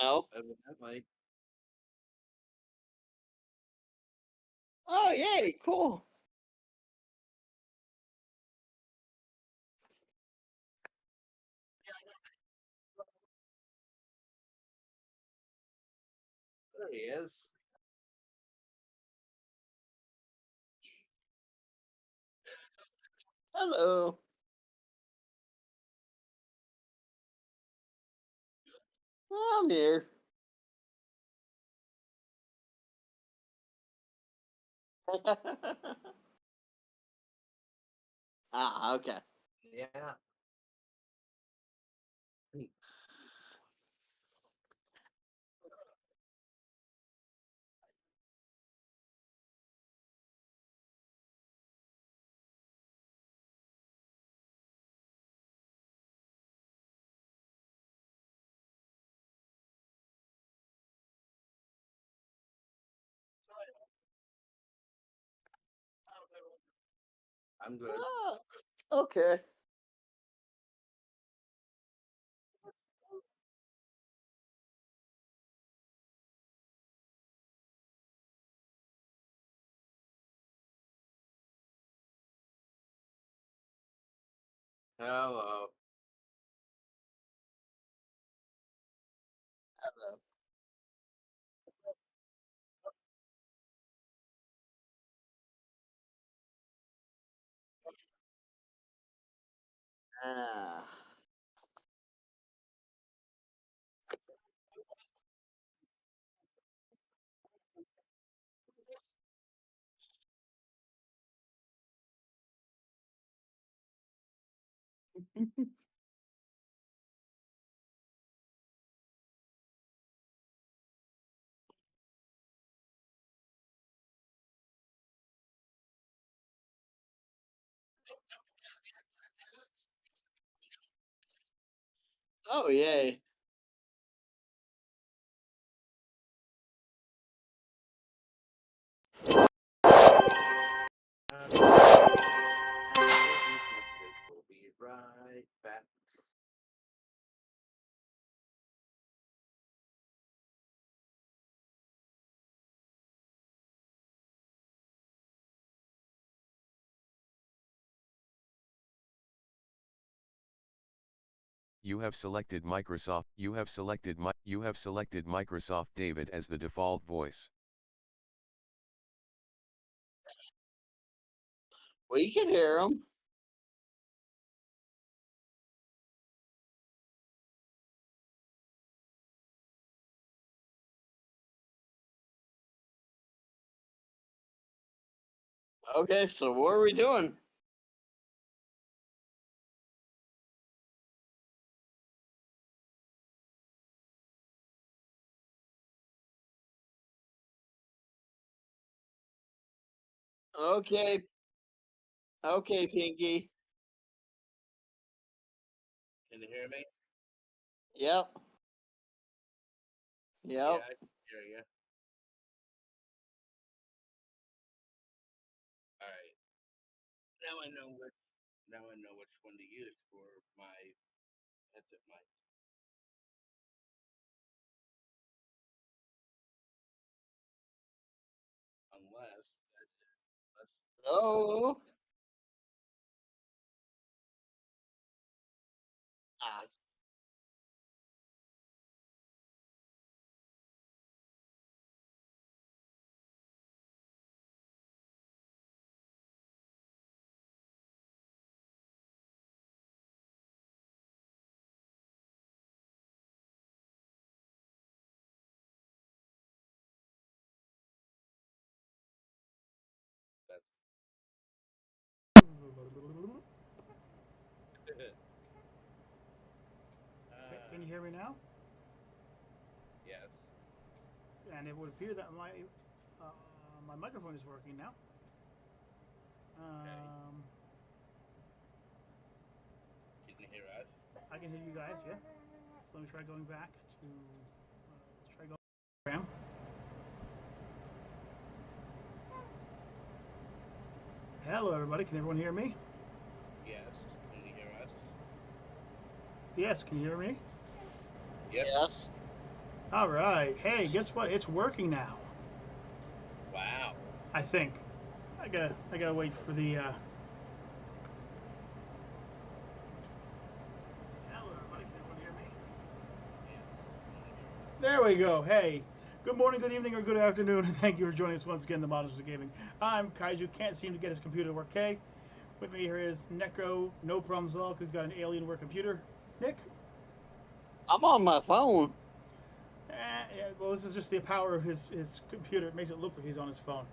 No. evidently. Oh, yay! Cool. There he is. Hello. I'm here. Ah, okay. Yeah. I'm good. Ah, okay. Hello. Hello. Ah. Oh, yay. We'll be right back. You have selected Microsoft. You have selected Microsoft David as the default voice. We can hear him. Okay, so what are we doing? Okay, okay, Pinky. Can you hear me? Yep, yep. Yeah, I can hear you. All right. Now I know which. Now I know which one to use for my headset mic. Unless Oh. Ah. that's Can you hear me now? yes. And it would appear that uh, my microphone is working now. Okay. Um, Can you hear us? I can hear you guys, yeah. So let me try going back to. Let's try going program. Hello, everybody. Can everyone hear me? Yes. Can you hear us? Yes. Can you hear me? Yep. Yes. All right. Hey, guess what? It's working now. Wow. I think. I gotta wait for the. Hello, everybody. Can everyone hear me? There we go. Hey, good morning, good evening, or good afternoon, and thank you for joining us once again, the Monsters of Gaming. I'm Kaiju. Can't seem to get his computer to work. Okay. With me here is Necro. No problems at all because he's got an Alienware computer. Nick. I'm on my phone. Yeah, well, this is just the power of his computer. It makes it look like he's on his phone.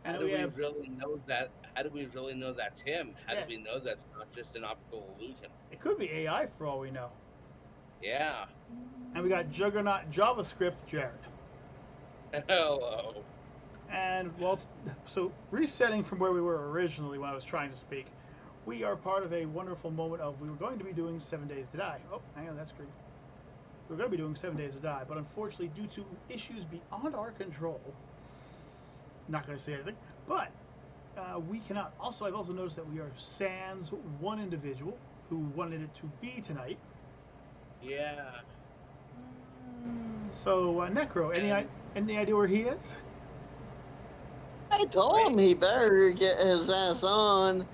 How do we really know that? How do we really know that's him? How do we know that's not just an optical illusion? It could be AI for all we know. Yeah. And we got Juggernaut JavaScript Jared. Hello. And well, so resetting from where we were originally when I was trying to speak, we are part of a wonderful moment of we were going to be doing 7 Days to Die. Oh, hang on, that's creepy. We were going to be doing 7 Days to Die, but unfortunately, due to issues beyond our control, not going to say anything, but we cannot. Also, I've also noticed that we are sans one individual who wanted it to be tonight. Yeah. So, Necro, any idea where he is? I told him he better get his ass on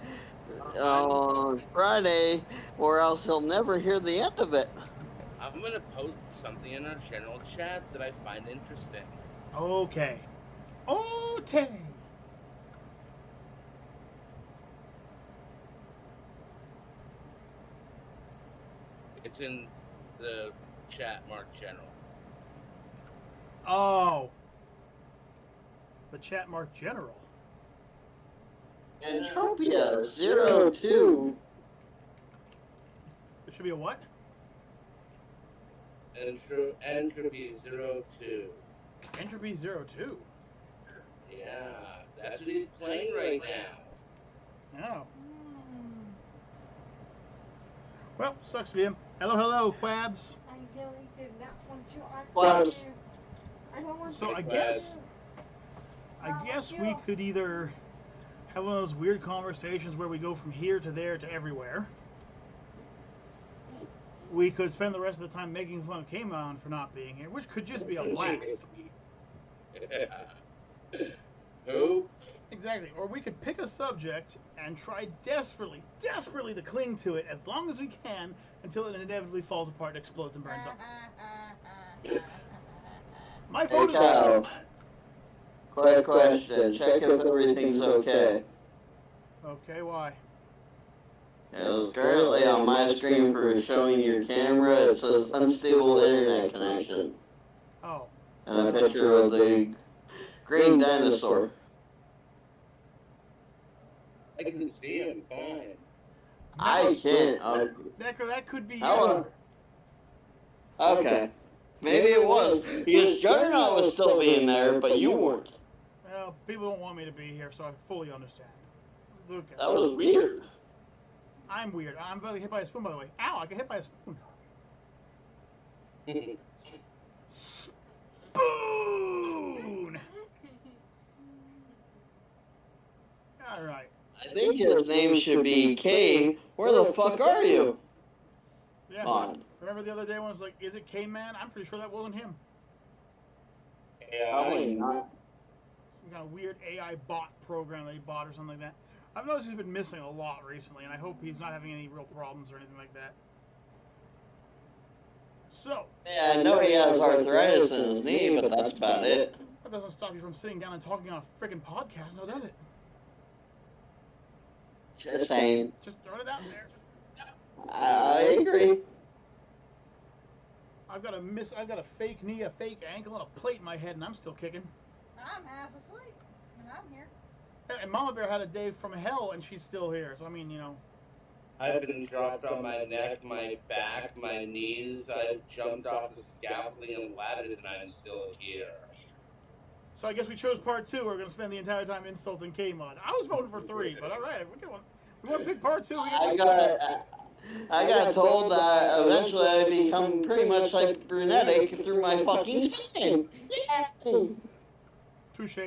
Friday, or else he'll never hear the end of it. I'm gonna post something in our general chat that I find interesting. Okay. Okay. It's in the chat marked general. Oh. The chat marked general. Entropia 02. There should be a what? Entropy 02. Entropy 02. Yeah, that's what he's playing right now. Oh. Well, sucks to be him. Hello, Quabs. I really did not want you on. Quabs. I don't want So you. I guess we could either have one of those weird conversations where we go from here to there to everywhere. We could spend the rest of the time making fun of Kamon for not being here, which could just be a blast. Who? Exactly. Or we could pick a subject and try desperately to cling to it as long as we can until it inevitably falls apart, explodes, and burns up. My phone Hey, is... Kyle. Quick question. Check if everything's okay. Okay, why? Because currently on my screen for showing your camera, it says unstable internet connection. Oh. And a picture of the green dinosaur. I can see him fine. I can't. Necro, that could be you. Okay. Maybe it was. Because Juggernaut was still being there, but you weren't. Well, people don't want me to be here, so I fully understand. Okay. That was weird. I'm weird. I'm barely hit by a spoon, by the way. Ow, I got hit by a spoon. Spoon! Alright. I think his name should be K. Where the fuck are you? Yeah. On. Remember the other day when I was like, is it K-Man? I'm pretty sure that wasn't him. Yeah. Probably not. Some kind of weird AI bot program that he bought or something like that. I've noticed he's been missing a lot recently, and I hope he's not having any real problems or anything like that. So. Yeah, I know he has arthritis in his knee, but that's about it. That doesn't stop you from sitting down and talking on a friggin' podcast, no, does it? Just saying. Just throwing it out there. I agree. I've got a fake knee, a fake ankle, and a plate in my head, and I'm still kicking. I'm half asleep, and I'm here. And Mama Bear had a day from hell, and she's still here. So I mean, you know. I've been dropped on my neck, my back, my knees. I've jumped off the scaffolding and ladders, and I'm still here. So I guess we chose part 2. We're gonna spend the entire time insulting K-Mod. I was voting for 3, but all right, we want to pick part 2. I got told that eventually I'd become pretty much like brunetic through my fucking skin. Touche,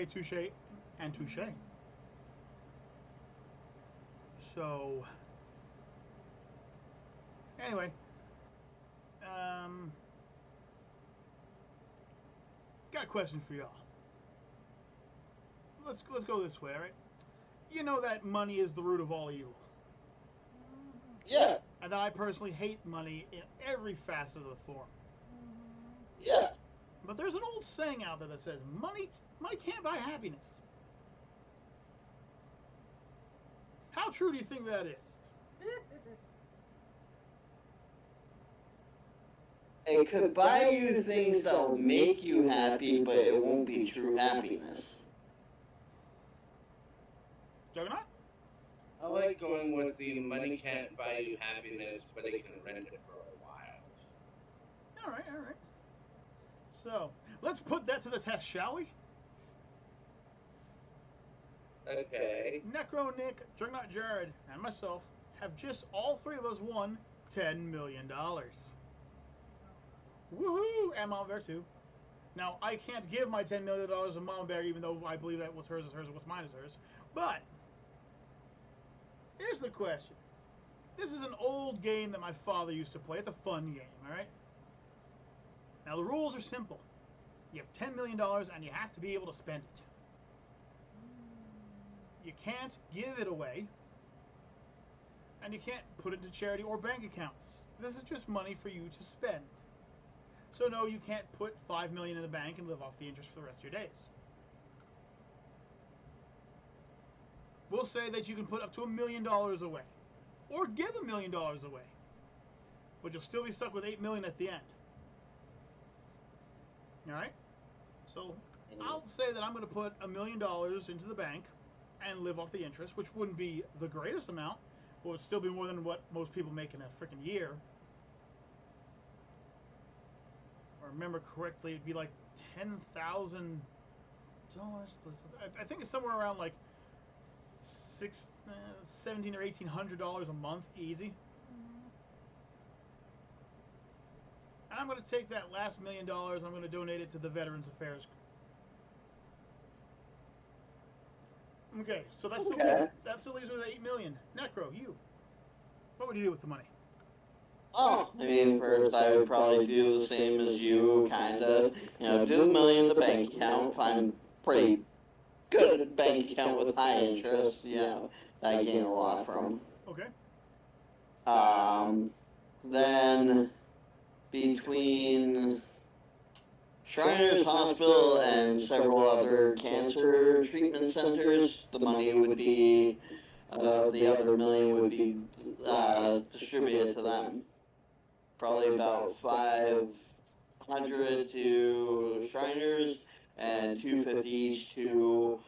and touche. So, anyway, got a question for y'all. Let's go this way, all right? You know that money is the root of all evil. Yeah. And that I personally hate money in every facet of the form. Yeah. But there's an old saying out there that says money can't buy happiness. How true do you think that is? It could buy you things that'll make you happy, but it won't be true happiness. Juggernaut? I like going with the money can't buy you happiness, but it can rent it for a while. All right. So, let's put that to the test, shall we? Okay. Necro Nick, Juggernaut Jared, and myself have just all three of us won $10 million. Woohoo! And Mama Bear too. Now, I can't give my $10 million to Mama Bear, even though I believe that what's hers is hers and what's mine is hers. But, here's the question. This is an old game that my father used to play. It's a fun game, alright? Now, the rules are simple. You have $10 million and you have to be able to spend it. You can't give it away. And you can't put it into charity or bank accounts. This is just money for you to spend. So no, you can't put $5 million in the bank and live off the interest for the rest of your days. We'll say that you can put up to $1 million away. Or give $1 million away. But you'll still be stuck with $8 million at the end. Alright? So I'll say that I'm going to put $1 million into the bank and live off the interest, which wouldn't be the greatest amount, but would still be more than what most people make in a freaking year. If I remember correctly, it'd be like $10,000. I think it's somewhere around like $1,700 or $1,800 a month, easy. And I'm going to take that last $1 million. I'm going to donate it to the Veterans Affairs. Okay, so that still leaves me with $8 million. Necro, you. What would you do with the money? Oh, I mean, first I would probably do the same as you, kinda. Do the $1 million in the bank account, find pretty good bank account with high interest, that I gain a lot from. Okay. Then between Shriners Hospital and several other cancer treatment centers, the money would be, the other $1 million would be distributed to them. Probably about 500 to Shriners and 250 each to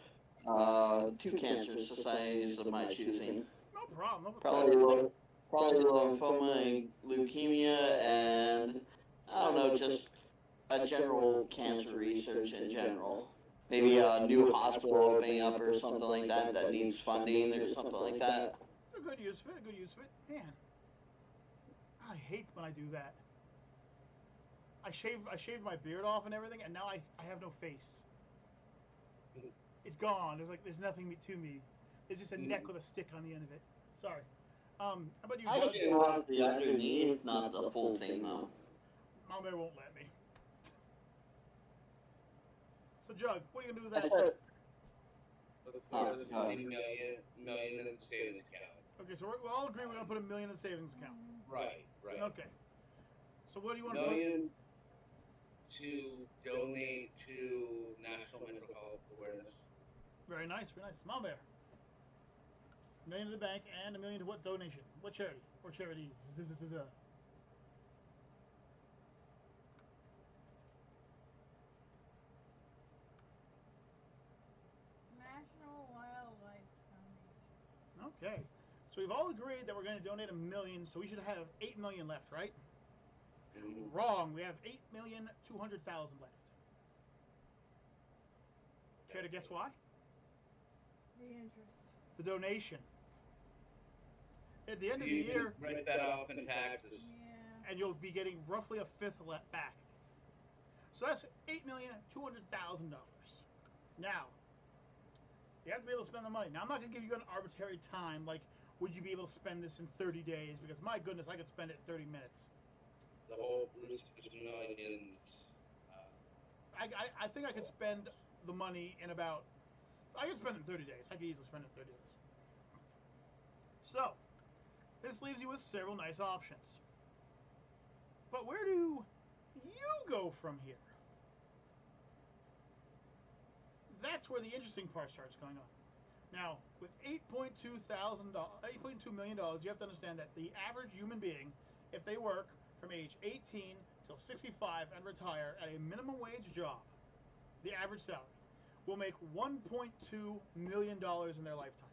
two cancer societies of my choosing. No problem. Probably lymphoma and leukemia, and I don't know, just a general cancer research in general. Maybe a new hospital opening up or something like that that needs funding or something like that. A good use of it. Man, I hate when I do that. I shaved my beard off and everything, and now I have no face. It's gone. There's nothing to me. There's just a neck with a stick on the end of it. Sorry. How about you, I Doug? just want the underneath, not the full thing though. Mom Bear won't let me. So, Jug, what are you gonna do with I that? said, Of course, the million in the savings account. Okay, so we'll all agree we're gonna put $1 million in the savings account. Right. Okay. So what do you want to put? Million to donate to National Mental Health Awareness. Very nice. Mom Bear. $1 million to the bank and $1 million to what donation? What charity? Or charities? National Wildlife Foundation. Okay. So we've all agreed that we're going to donate $1 million, so we should have $8 million left, right? Wrong. We have $8,200,000 left. Care to guess why? The interest. The donation. At the end of the year, Write that off in taxes. Yeah. and you'll be getting roughly a fifth back. So that's $8,200,000. Now, you have to be able to spend the money. Now, I'm not going to give you an arbitrary time, like, would you be able to spend this in 30 days? Because, my goodness, I could spend it in 30 minutes. The whole Bruce Millions I think I could spend the money in about. I could spend it in 30 days. I could easily spend it in 30 days. So, this leaves you with several nice options. But where do you go from here? That's where the interesting part starts going on. Now, with $8.2 million, you have to understand that the average human being, if they work from age 18 till 65 and retire at a minimum wage job, the average salary will make $1.2 million in their lifetime.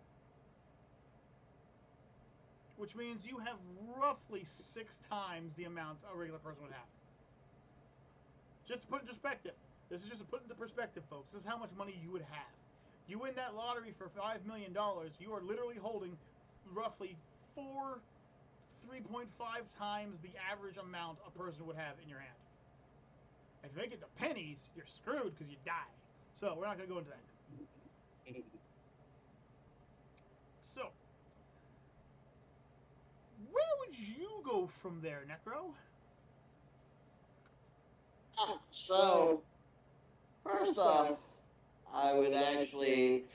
Which means you have roughly 6 times the amount a regular person would have. Just to put it in perspective, this is just to put it into perspective, folks. This is how much money you would have. You win that lottery for $5 million, you are literally holding roughly 3.5 times the average amount a person would have in your hand. If you make it to pennies, you're screwed because you die. So we're not going to go into that. So, where would you go from there, Necro? So, first off, I would actually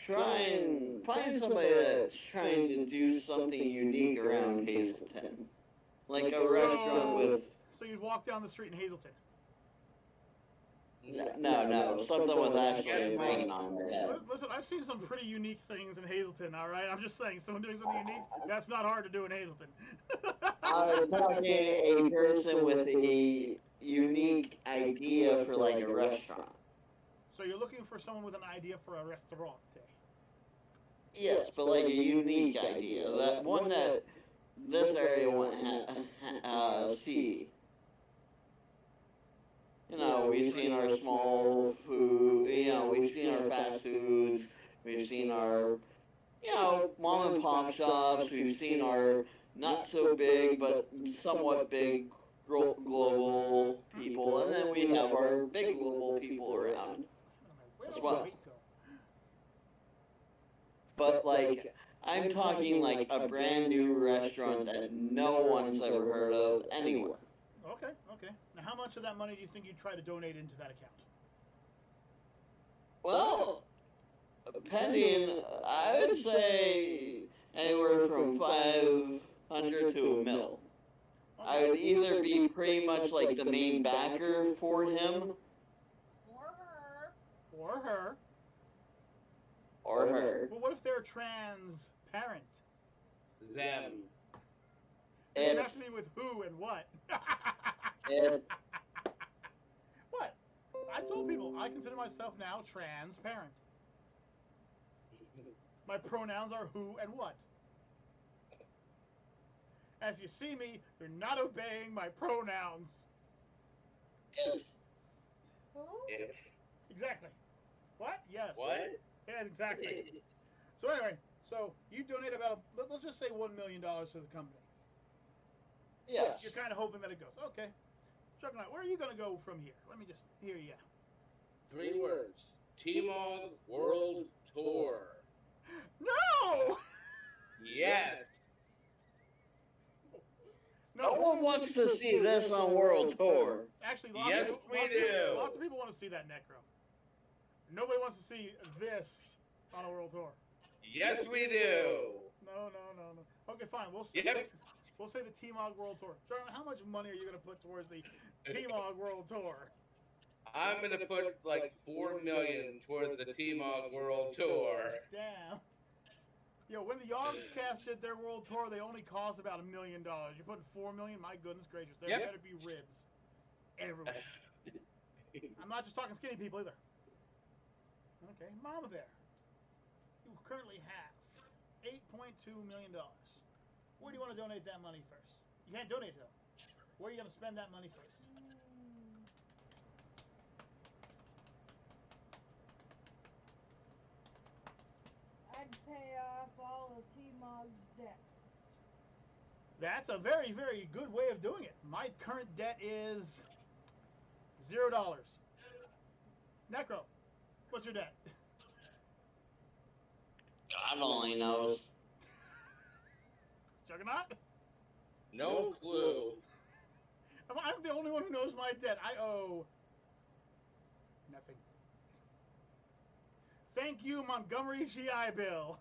try and find somebody that's trying to do something unique around Hazleton. Like a restaurant with... So you'd walk down the street in Hazleton? No, something with actually a bang on the head. Listen, I've seen some pretty unique things in Hazleton, alright? I'm just saying, someone doing something unique, that's not hard to do in Hazleton. I was talking a person with a unique idea for like a restaurant. So you're looking for someone with an idea for a restaurant? Yes, but like a unique idea. That one that this area won't see. You know, we've seen our small food, we've seen our fast foods, we've seen our, mom and pop shops, we've seen our not so big but somewhat big global people, and then we have our big global people around as well. But like, I'm talking like a brand new restaurant that no one's ever heard of anywhere. Okay. Now, how much of that money do you think you'd try to donate into that account? Well, depending, I would say anywhere from 500 to a mil. I would either be pretty much like the main backer for him, Or her. or her. Well, what if they're transparent? Them. It has to be with who and what. What? I told people I consider myself now transparent. My pronouns are who and what. And if you see me, you're not obeying my pronouns. Who? It. Exactly. What? Yes. What? Yeah, exactly. So anyway, so you donate about, let's just say $1 million to the company. Yes. You're kind of hoping that it goes. Okay. Juggernaut, where are you going to go from here? Let me just hear you. 3 words. TMOG World Tour. No! Yes. No one wants to see this on World Tour. Actually, Yes, we do. Lots of people want to see that, Necro. Nobody wants to see this on a world tour. Yes, we do. No. Okay, fine. We'll say the TMOG World Tour. John, how much money are you going to put towards the TMOG World Tour? I'm gonna put like $4 million toward the TMOG World Tour. Damn. Yo, when the Yogscast did their world tour, they only cost about $1 million. You're putting $4 million? My goodness gracious, there better be ribs everywhere. I'm not just talking skinny people either. Okay, Mama Bear. You currently have $8.2 million. Where do you want to donate that money first? You can't donate it though. Where are you going to spend that money first? I'd pay off all of TMOG's debt. That's a very, very good way of doing it. My current debt is $0. Necro, what's your debt? God only knows. Juggernaut? No clue. I'm the only one who knows my debt. I owe Nothing. Thank you, Montgomery GI Bill.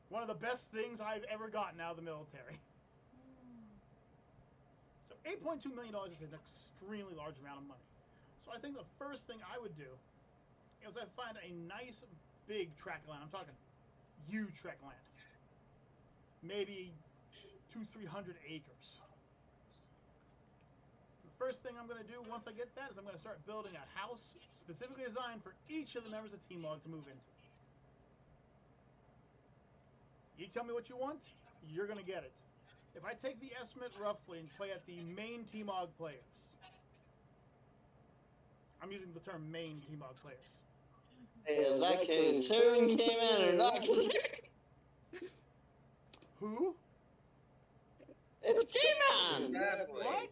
One of the best things I've ever gotten out of the military. So $8.2 million is an extremely large amount of money. So I think the first thing I would do is I'd find a nice big tract of land. I'm talking huge tract of land. Maybe 200-300 acres. The first thing I'm going to do once I get that is I'm going to start building a house specifically designed for each of the members of TMOG to move into. You tell me what you want, you're going to get it. If I take the estimate roughly and play at the main TMOG players, I'm using the term main TMOG players. Is that considering came in or not considering? Who? It's K-Man! Exactly. What?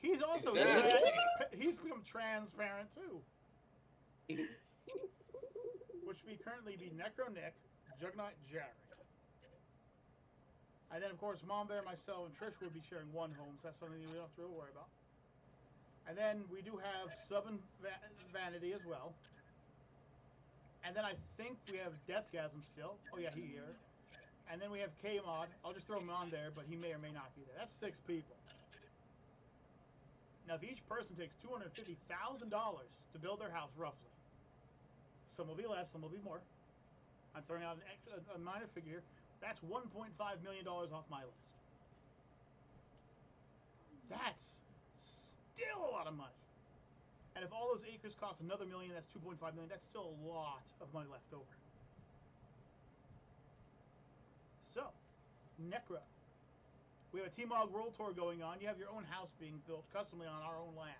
He's also Exactly. he's become transparent too. Which would currently be Necro Nick, Juggernaut Jared. And then, of course, Mom Bear, myself, and Trish would be sharing one home, so that's something we don't have to really worry about. And then we do have Sub and Vanity as well. And then I think we have Deathgasm still. Oh, yeah, he's here. And then we have K-Mod. I'll just throw him on there, but he may or may not be there. That's 6 people. Now, if each person takes $250,000 to build their house, roughly, some will be less, some will be more. I'm throwing out a minor figure here. That's $1.5 million off my list. That's still a lot of money. And if all those acres cost another million, that's $2.5 million. That's still a lot of money left over. So, Necro. We have a TMOG World Tour going on. You have your own house being built customly on our own land.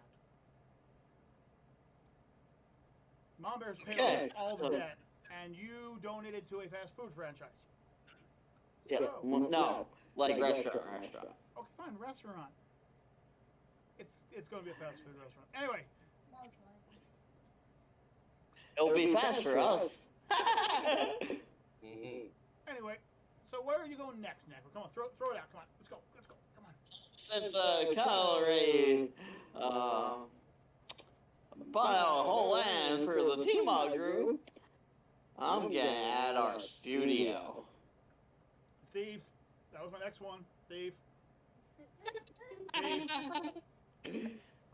Mom Bear's paying off all the debt, and you donated to a fast food franchise. Yeah, So, no, like restaurant. okay, fine, restaurant. It's going to be a fast food restaurant. Anyway, Most likely. It'll be fast for us. anyway, so where are you going next, Nick? Come on, throw it out. Come on, let's go. Come on. Since Kyle already bought out a whole land for the TMOG group, I'm gonna add our studio. Thief. That was my next one. Thief.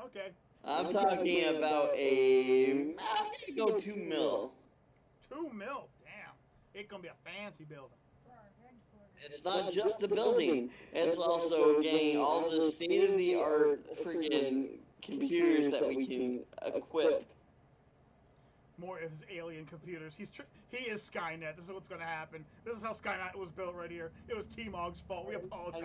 Okay. I'm talking about I'm gonna go 2 mil. 2 mil. Damn. It's gonna be a fancy building. For our headquarters. It's not just the building, it's also getting all the state-of-the-art friggin' computers that we can equip. More of his alien computers. He is Skynet. This is what's gonna happen. This is how Skynet was built right here. It was T-Mog's fault. We apologize.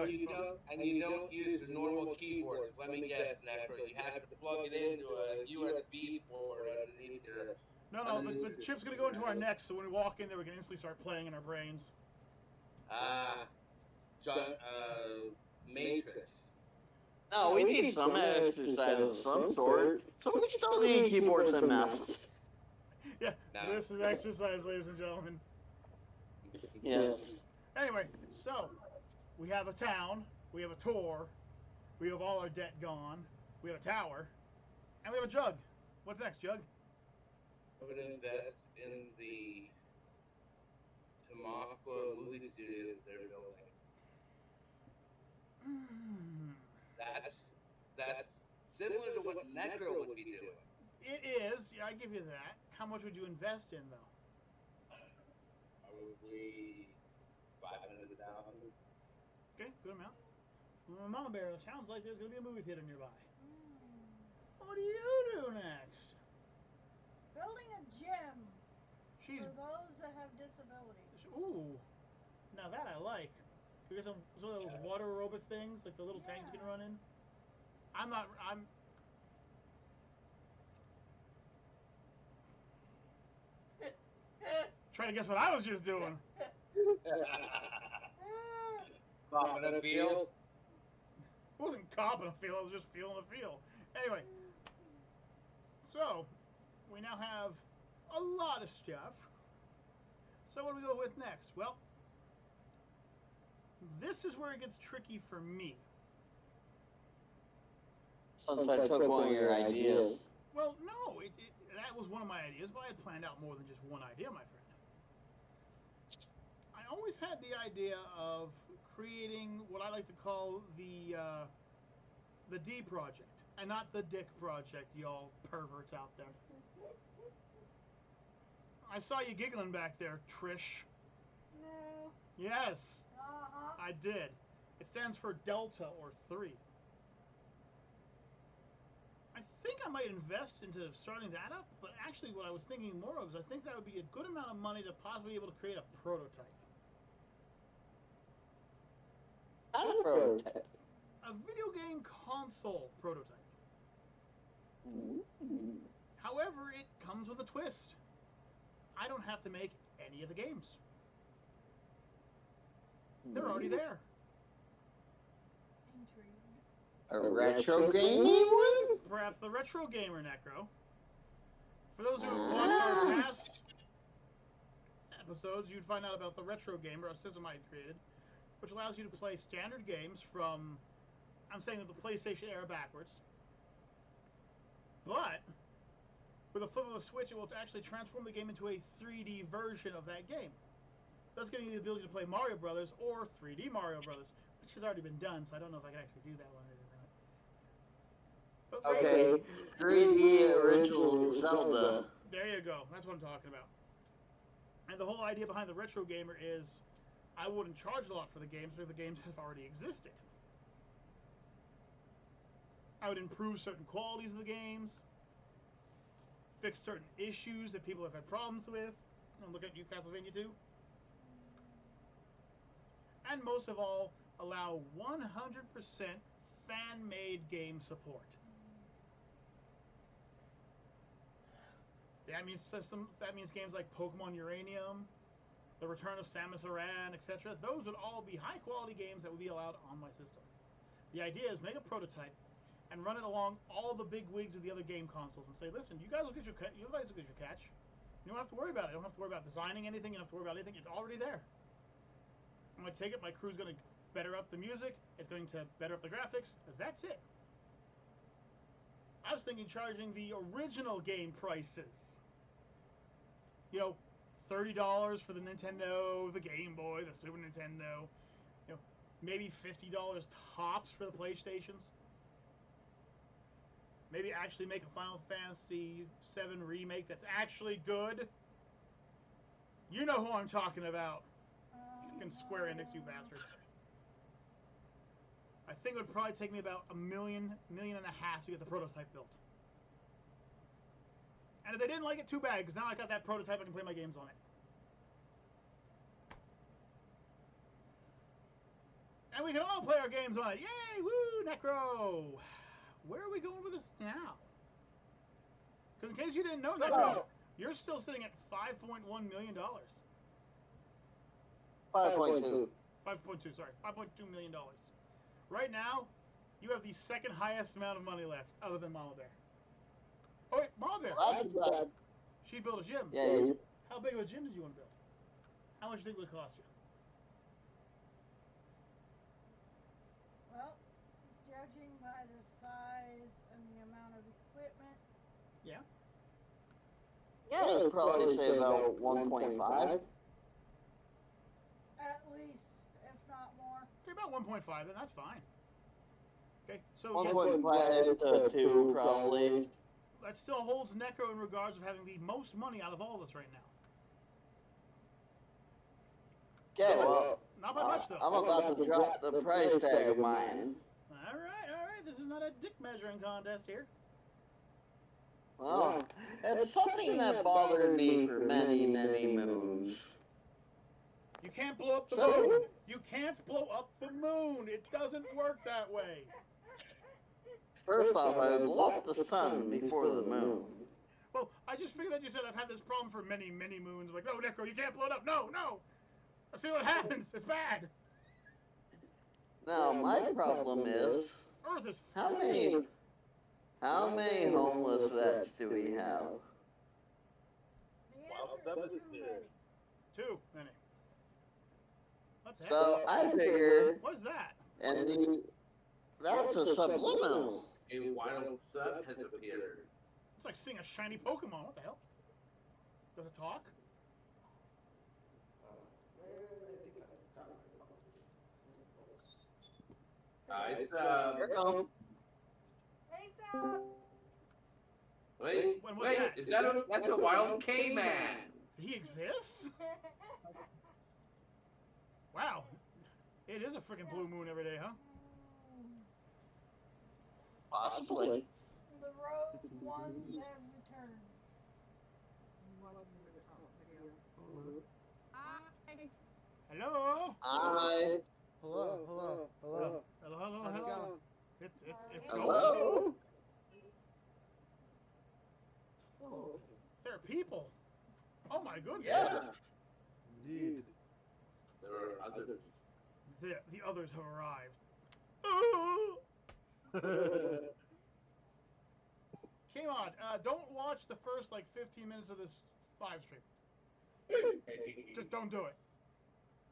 And you don't use the normal keyboards. Let me guess, Necro. You have to plug it into a USB port underneath your. No, the chip's gonna go into our necks, so when we walk in there, we can instantly start playing in our brains. Matrix. No, we need some exercise of some sort, so we still need keyboards and mouse. Yeah, No. This is exercise, ladies and gentlemen. Yes. Anyway, so we have a town, we have a tour, we have all our debt gone, we have a tower, and we have a Jug. What's next, Jug? I would invest in the Tamaqua movie studio that they're building. That's similar to what Necro would be doing. It is. Yeah, I give you that. How much would you invest in, though? Probably 500,000. Okay, good amount. Well, Mama Bear, it sounds like there's going to be a movie theater nearby. What do you do next? Building a gym She's. for those that have disabilities. Ooh. Now that I like. We got some of those water aerobic things, like the little tanks you can run in. I'm. Trying to guess what I was just doing. Off in the field. It wasn't copping a feel, I was just feeling a feel. Anyway, so we now have a lot of stuff. So what do we go with next? Well, this is where it gets tricky for me. Since I took one of your ideas. Well, no, that was one of my ideas, but I had planned out more than just one idea, my friend. I always had the idea of creating what I like to call the D project, and not the Dick project, y'all perverts out there. I saw you giggling back there, Trish. No. Yes, Uh-huh. I did. It stands for Delta or 3. I think I might invest into starting that up, but actually what I was thinking more of is I think that would be a good amount of money to possibly be able to create a prototype. Not a prototype. A video game console prototype. Mm. However, it comes with a twist. I don't have to make any of the games. They're already there. Intrigued. A retro gaming one? Perhaps the retro gamer, Necro. For those who have watched our past episodes, you'd find out about the retro gamer, a system I had created, which allows you to play standard games from, I'm saying that the PlayStation era backwards, but with a flip of a switch, it will actually transform the game into a 3D version of that game, thus giving you the ability to play Mario Brothers or 3D Mario Brothers, which has already been done, so I don't know if I can actually do that one or anything. But Okay, 3D original Zelda. there you go. That's what I'm talking about. And the whole idea behind the retro gamer is I wouldn't charge a lot for the games because the games have already existed. I would improve certain qualities of the games, fix certain issues that people have had problems with. I'm looking at you, Castlevania 2. And most of all, allow 100% fan-made game support. That means games like Pokemon Uranium, The Return of Samus Aran, etc. Those would all be high-quality games that would be allowed on my system. The idea is make a prototype and run it along all the big wigs of the other game consoles and say, listen, you guys will get your catch. You don't have to worry about it. You don't have to worry about designing anything. You don't have to worry about anything. It's already there. I'm going to take it. My crew's going to better up the music. It's going to better up the graphics. That's it. I was thinking charging the original game prices. You know, $30 for the Nintendo, the Game Boy, the Super Nintendo. You know, maybe $50 tops for the PlayStations. Maybe actually make a Final Fantasy VII remake that's actually good. You know who I'm talking about. Fucking Square Enix, you bastards. I think it would probably take me about $1.5 million to get the prototype built. And if they didn't like it, too bad, because now I got that prototype, I can play my games on it. And we can all play our games on it. Yay! Woo! Necro! Where are we going with this now? Because in case you didn't know, Necro, you're still sitting at $5.1 million. 5.2. 5.2, sorry. $5.2 million. Right now, you have the second highest amount of money left, other than Mama Bear. Oh, wait, Mama Bear. That's bad. She built a gym. Yeah. How big of a gym did you want to build? How much do you think it would cost you? Well, judging by the size and the amount of equipment, Yeah? Yeah, I'd probably say about 1.5. at least, if not more. Okay, about 1.5, then that's fine. Okay, so 1.5 to 2, probably. that still holds Necro in regards of having the most money out of all of us right now. Okay, well, Not by much, though. I'm about to drop the price tag of mine. All right. This is not a dick measuring contest here. Well, it's something that bothered me for many, many moons. You can't blow up the moon. You can't blow up the moon. It doesn't work that way. First off, I would blow up the sun before the moon. Well, I just figured that you said I've had this problem for many, many moons. I'm like, no, Necro, you can't blow it up. No. I've seen what happens. It's bad. Now, my problem is, Earth is how many homeless vets do we have? The Well, answer is that too is many. Too many. What the heck? So I figure, What is that? and that's a subliminal. A wild sub has appeared. like seeing a shiny Pokemon. What the hell? Does it talk? Man, I think I forgot It's Here come. Hey, Sal. wait, When was that? is that that's a wild K-man? He exists? Wow. It is a freaking blue moon every day, huh? Possibly. The rogue ones have returned. Hello? I. Hello. Hello, hello, How's it hello. going? It's going. Hello. Oh, There are people. Oh my goodness. Yeah. indeed. There are others. The others have arrived. Oh! Came on, don't watch the first like 15 minutes of this live stream. Just don't do it.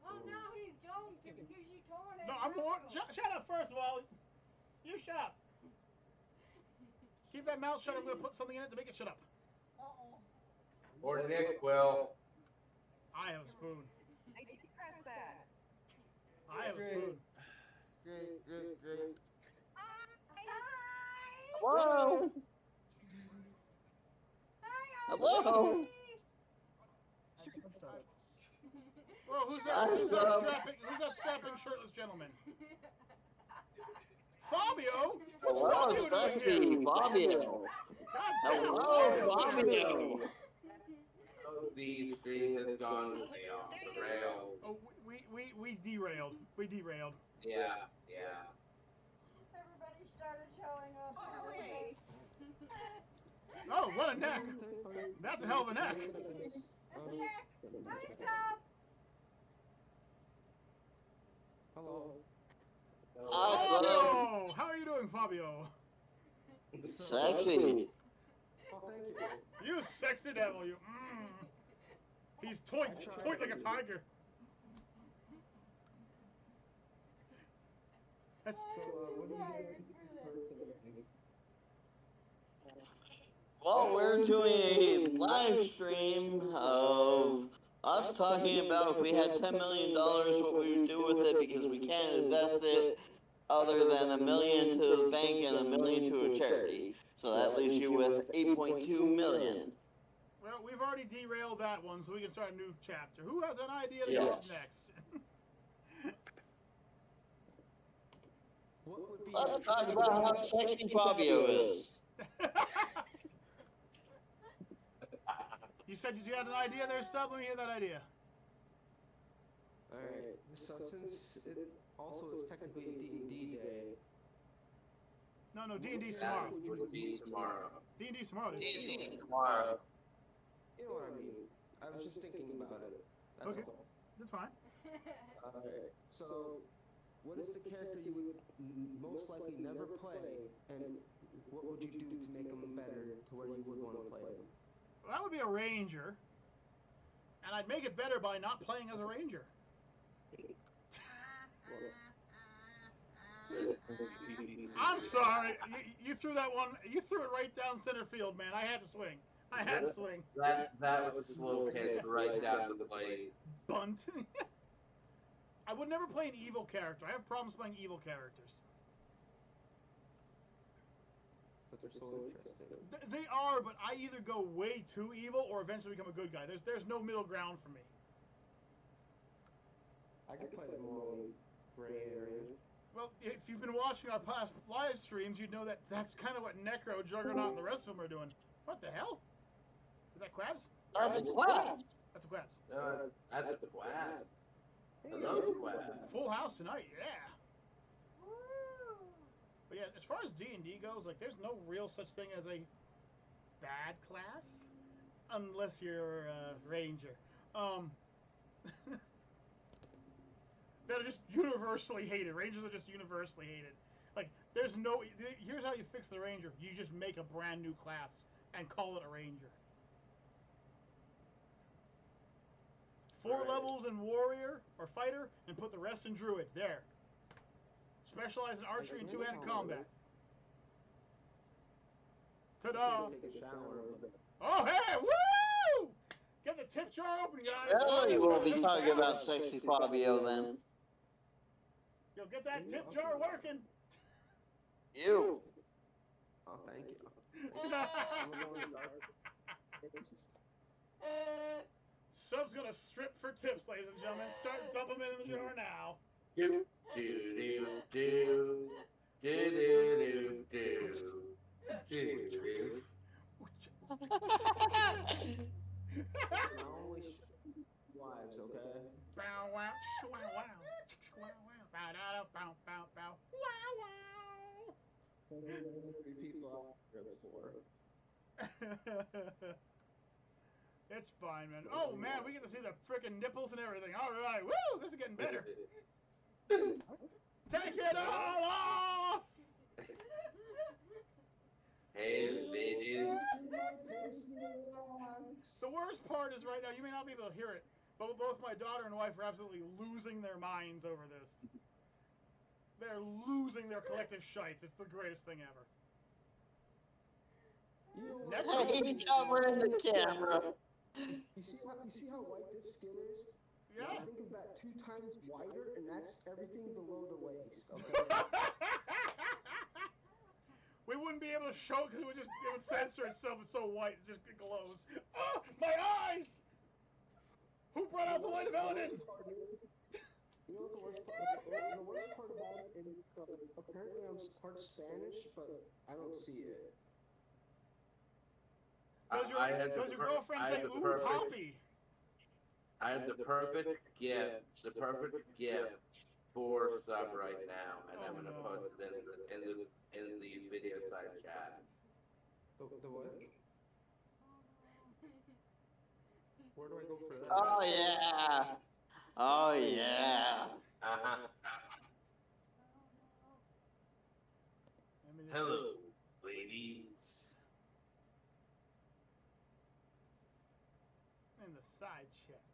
Oh no, he's going to because you told him. No, I'm more. Shut up, first of all. You shut up. Keep that mouth shut. I'm going to put something in it to make it shut up. Uh-oh. Or Nick will. I have a spoon. I didn't press that. I have a spoon. Great. Hi. Hello. Hi. Hello. Whoa, who's that strapping shirtless gentleman? Fabio? What's Fabio doing here? Fabio. God damn, Hello, Fabio's here. Fabio. The stream has gone way off the rails. Oh, we derailed. We derailed. Yeah. Everybody started showing up. Oh, wait. Oh, what a neck. That's a hell of a neck. It's Nick. Hi, Sal. Hello. Fabio! How are you doing, Fabio? Sexy. Oh, thank you. You sexy devil, you. He's toit like a tiger. That's So, what do you guys think? Well, we're doing a live stream of us talking about if we had $10 million, what we would do with it, because we can't invest it other than $1 million to the bank and $1 million to a charity. So that leaves you with $8.2 million. well, we've already derailed that one, so we can start a new chapter. Who has an idea to go up next? What would be Let's talk about how sexy Fabio is. You said you had an idea there, Sub. Let me hear that idea. Alright, so since it also is technically a D&D day. No, D&D's That tomorrow. would be tomorrow. D&D's tomorrow. Tomorrow. You know what I mean? I was just thinking about it. That's Okay. all. That's fine. Alright, so what is the character you would most likely never play, and what would you do to make them better to where you would want to play them? Well, that would be a ranger. And I'd make it better by not playing as a ranger. I'm sorry. You threw that one. You threw it right down center field, man. I had to swing. That was a slow pitch right down the plate. Bunt. I would never play an evil character. I have problems playing evil characters. But they're so interesting. They are, but I either go way too evil or eventually become a good guy. There's no middle ground for me. I could play the morally gray area. Well, if you've been watching our past live streams, you'd know that that's kind of what Necro, Juggernaut, and the rest of them are doing. What the hell? Is that Quabs? That's a quack. That's a Quabs. No, that's a quad. Hello, quad. Full house tonight, yeah. Woo. But yeah, as far as D&D goes, like, there's no real such thing as a bad class, unless you're a ranger. That are just universally hated. Rangers are just universally hated. Like, there's no. Here's how you fix the ranger. You just make a brand new class and call it a ranger. 4 levels in warrior or fighter, and put the rest in druid. There. Specialize in archery and 2-handed combat. Ta-da! Take a shower. But Oh, hey! Woo! Get the tip jar open, guys. Well, you won't be talking about sexy Fabio then. Yo, get that tip jar working. You. oh, thank you. Sub's gonna strip for tips, ladies and gentlemen. Start dump them in the jar now. Do do do do do do do do. Listen, I only show wives, okay? Bow wow, wow wow, wow wow, bow da bow bow bow, wow wow. There's only 3 people out there before. It's fine, man. Oh man, we get to see the frickin' nipples and everything. All right, woo! This is getting better. Take it all off. Hey, ladies. The worst part is right now, you may not be able to hear it, but both my daughter and wife are absolutely losing their minds over this. They're losing their collective shites. It's the greatest thing ever. Hey, he's covering the camera. You see how white this skin is? Yeah. Now think of that 2 times wider, and that's everything below the waist. Okay. We wouldn't be able to show it because it would censor itself. It's so white, it glows. Oh, my eyes! Who brought out the light of melanin? You know what the worst part? The worst part about it is apparently I'm part Spanish, but I don't see it. Does your girlfriend say, ooh, Poppy? I have the perfect gift for sub right now, and I'm gonna post it in the video side chat. The what? Where do I go for that? Oh yeah. Oh yeah. Uh-huh. Hello, ladies. In the side chat.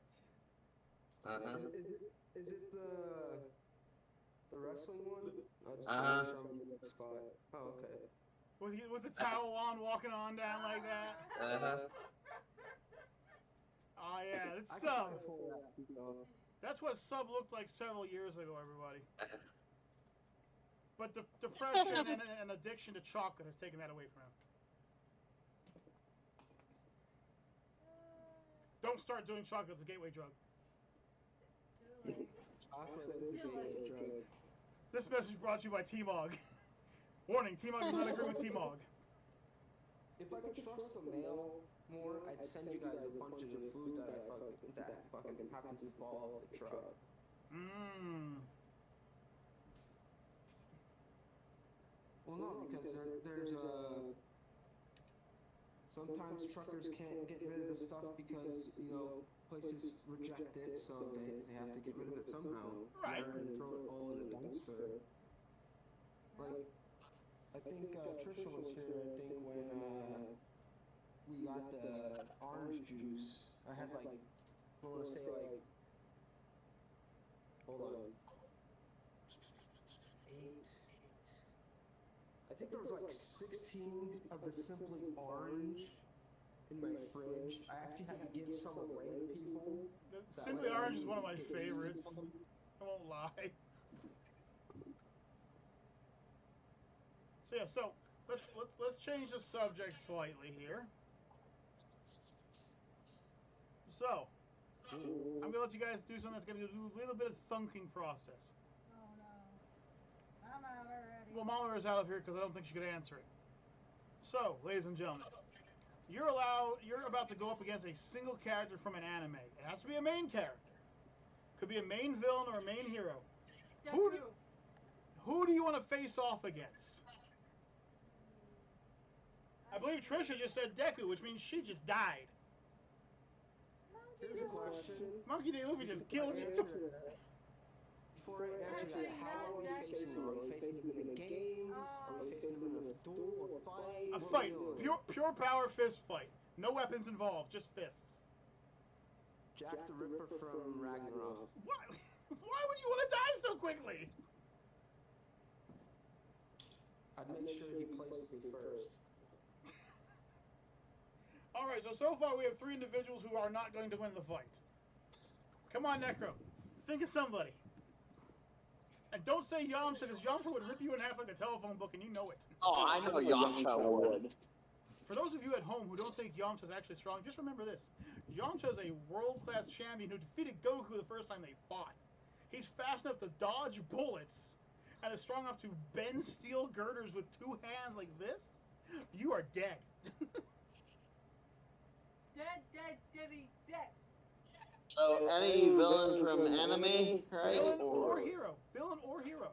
Uh-huh. Is it the wrestling one? Spot. Oh, okay. With the towel on, walking on down like that. Uh-huh. Oh yeah, it's I can Sub. probably pull that suit off. That's what Sub looked like several years ago, everybody. But depression and addiction to chocolate has taken that away from him. Don't start doing chocolate. It's a gateway drug. Chocolate is a gateway drug. This message brought to you by TMOG. Warning, TMOG does not agree with TMOG. If I could trust the mail more, I'd send you guys a bunch of the food that fucking happens to fall off the truck. Mmm. Well, no, because there's sometimes truckers can't get rid of the stuff because, places reject it, so they have to get rid of it somehow. Right. Rather than throw it all in a dumpster. Like, I think Trisha was here, I think, when we got the orange juice. I had, I want to say, hold on. 8. I think there was 16 of the Simply Orange in my fridge. I actually had to give some away to people. Simply Orange is one of my favorites. I won't lie. So yeah, let's change the subject slightly here. So I'm gonna let you guys do something that's gonna do a little bit of thunking process. Oh no. I'm out already. Well, Mahler is out of here because I don't think she could answer it. So, ladies and gentlemen, you're about to go up against a single character from an anime. It has to be a main character. Could be a main villain or a main hero. Who do you want to face off against? I believe Trisha just said Deku, which means she just died. Here's a question. Monkey D. Luffy just killed you. Before I answer that, how are we facing them? Are we facing them in a game? Are we facing them in a duel, a fight? A fight. Pure power fist fight. No weapons involved, just fists. Jack the Ripper from Ragnarok. Why would you want to die so quickly? I'd make sure he placed me first. right, so far we have 3 individuals who are not going to win the fight. Come on, Necro. Think of somebody. And don't say Yamcha, because Yamcha would rip you in half like a telephone book, and you know it. Oh, I know Yamcha would. For those of you at home who don't think Yamcha is actually strong, just remember this. Yamcha is a world-class champion who defeated Goku the first time they fought. He's fast enough to dodge bullets and is strong enough to bend steel girders with 2 hands like this. You are dead. Dead, dead, dead. So any villain from anime, right? Villain or hero. Villain or hero.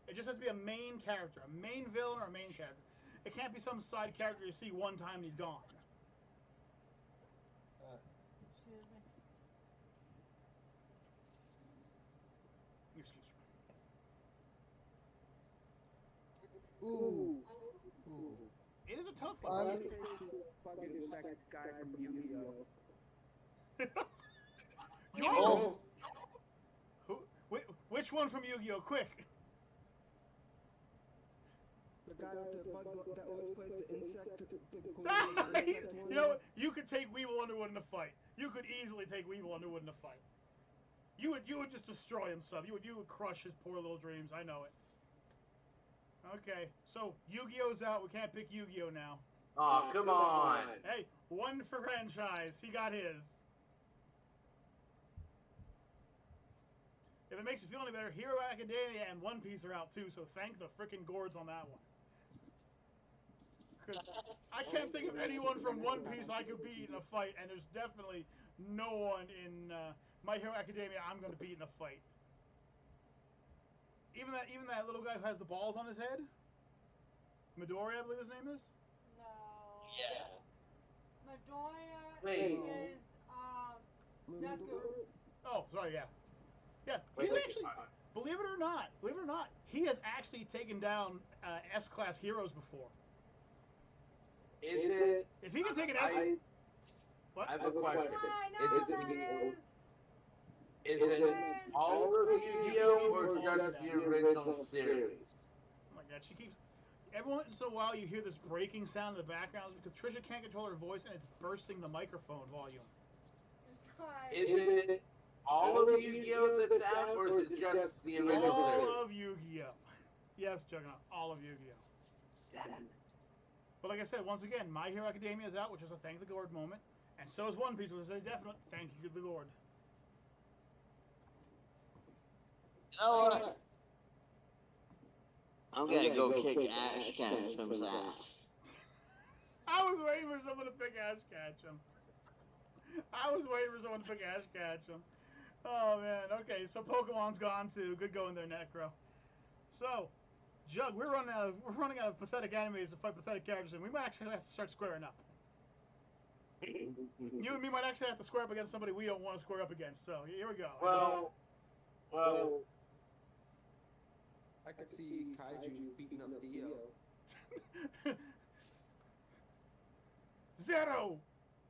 It just has to be a main character. A main villain or a main character. It can't be some side character you see one time and he's gone. Excuse me. Excuse me. Ooh. Ooh. It is a tough I'm one. the fucking second guy from Yu-Gi-Oh. Oh, Which one from Yu-Gi-Oh? Quick. The guy with the bug that always plays the insect. You know what? You could take Weevil Underwood in a fight. You could easily take Weevil Underwood in a fight. You would just destroy him, sub. You would crush his poor little dreams. I know it. Okay, so Yu-Gi-Oh's out. We can't pick Yu-Gi-Oh now. Oh, come on. Hey, one for franchise. He got his. If it makes you feel any better, Hero Academia and One Piece are out too, so thank the frickin' gourds on that one. Because I can't think of anyone from One Piece I could beat in a fight, and there's definitely no one in My Hero Academia I'm going to beat in a fight. Even that little guy who has the balls on his head? Midori, I believe his name is? No. yeah. Midoriya Wait. is Deku. Oh, sorry, yeah. Yeah, Wait, he's actually, believe it or not, he has actually taken down S-class heroes before. Is it? If he can take an S... What? I have a question. I know Is that is. it all of Yu-Gi-Oh or just the original series? Oh my god, she keeps... Every once in a while you hear this breaking sound in the background because Trisha can't control her voice and it's bursting the microphone volume. It's fine. Is it all of Yu-Gi-Oh that's out or is it just the original All series? of Yu-Gi-Oh! Yes, Juggernaut, all of Yu-Gi-Oh! But like I said, once again, My Hero Academia is out, which is a thank the Gourd moment. And so is One Piece, which is a definite thank you to the Gourd. You know what? I'm gonna go kick Ash Ketchum's ass. I was waiting for someone to pick Ash Ketchum. Oh man, okay, so Pokemon's gone too. Good going there, Necro. So, Jug, we're running out of pathetic animes to fight pathetic characters, and we might actually have to start squaring up. You and me might actually have to square up against somebody we don't want to square up against. So here we go. Well, I could see Kaiju beating up Dio. Zero.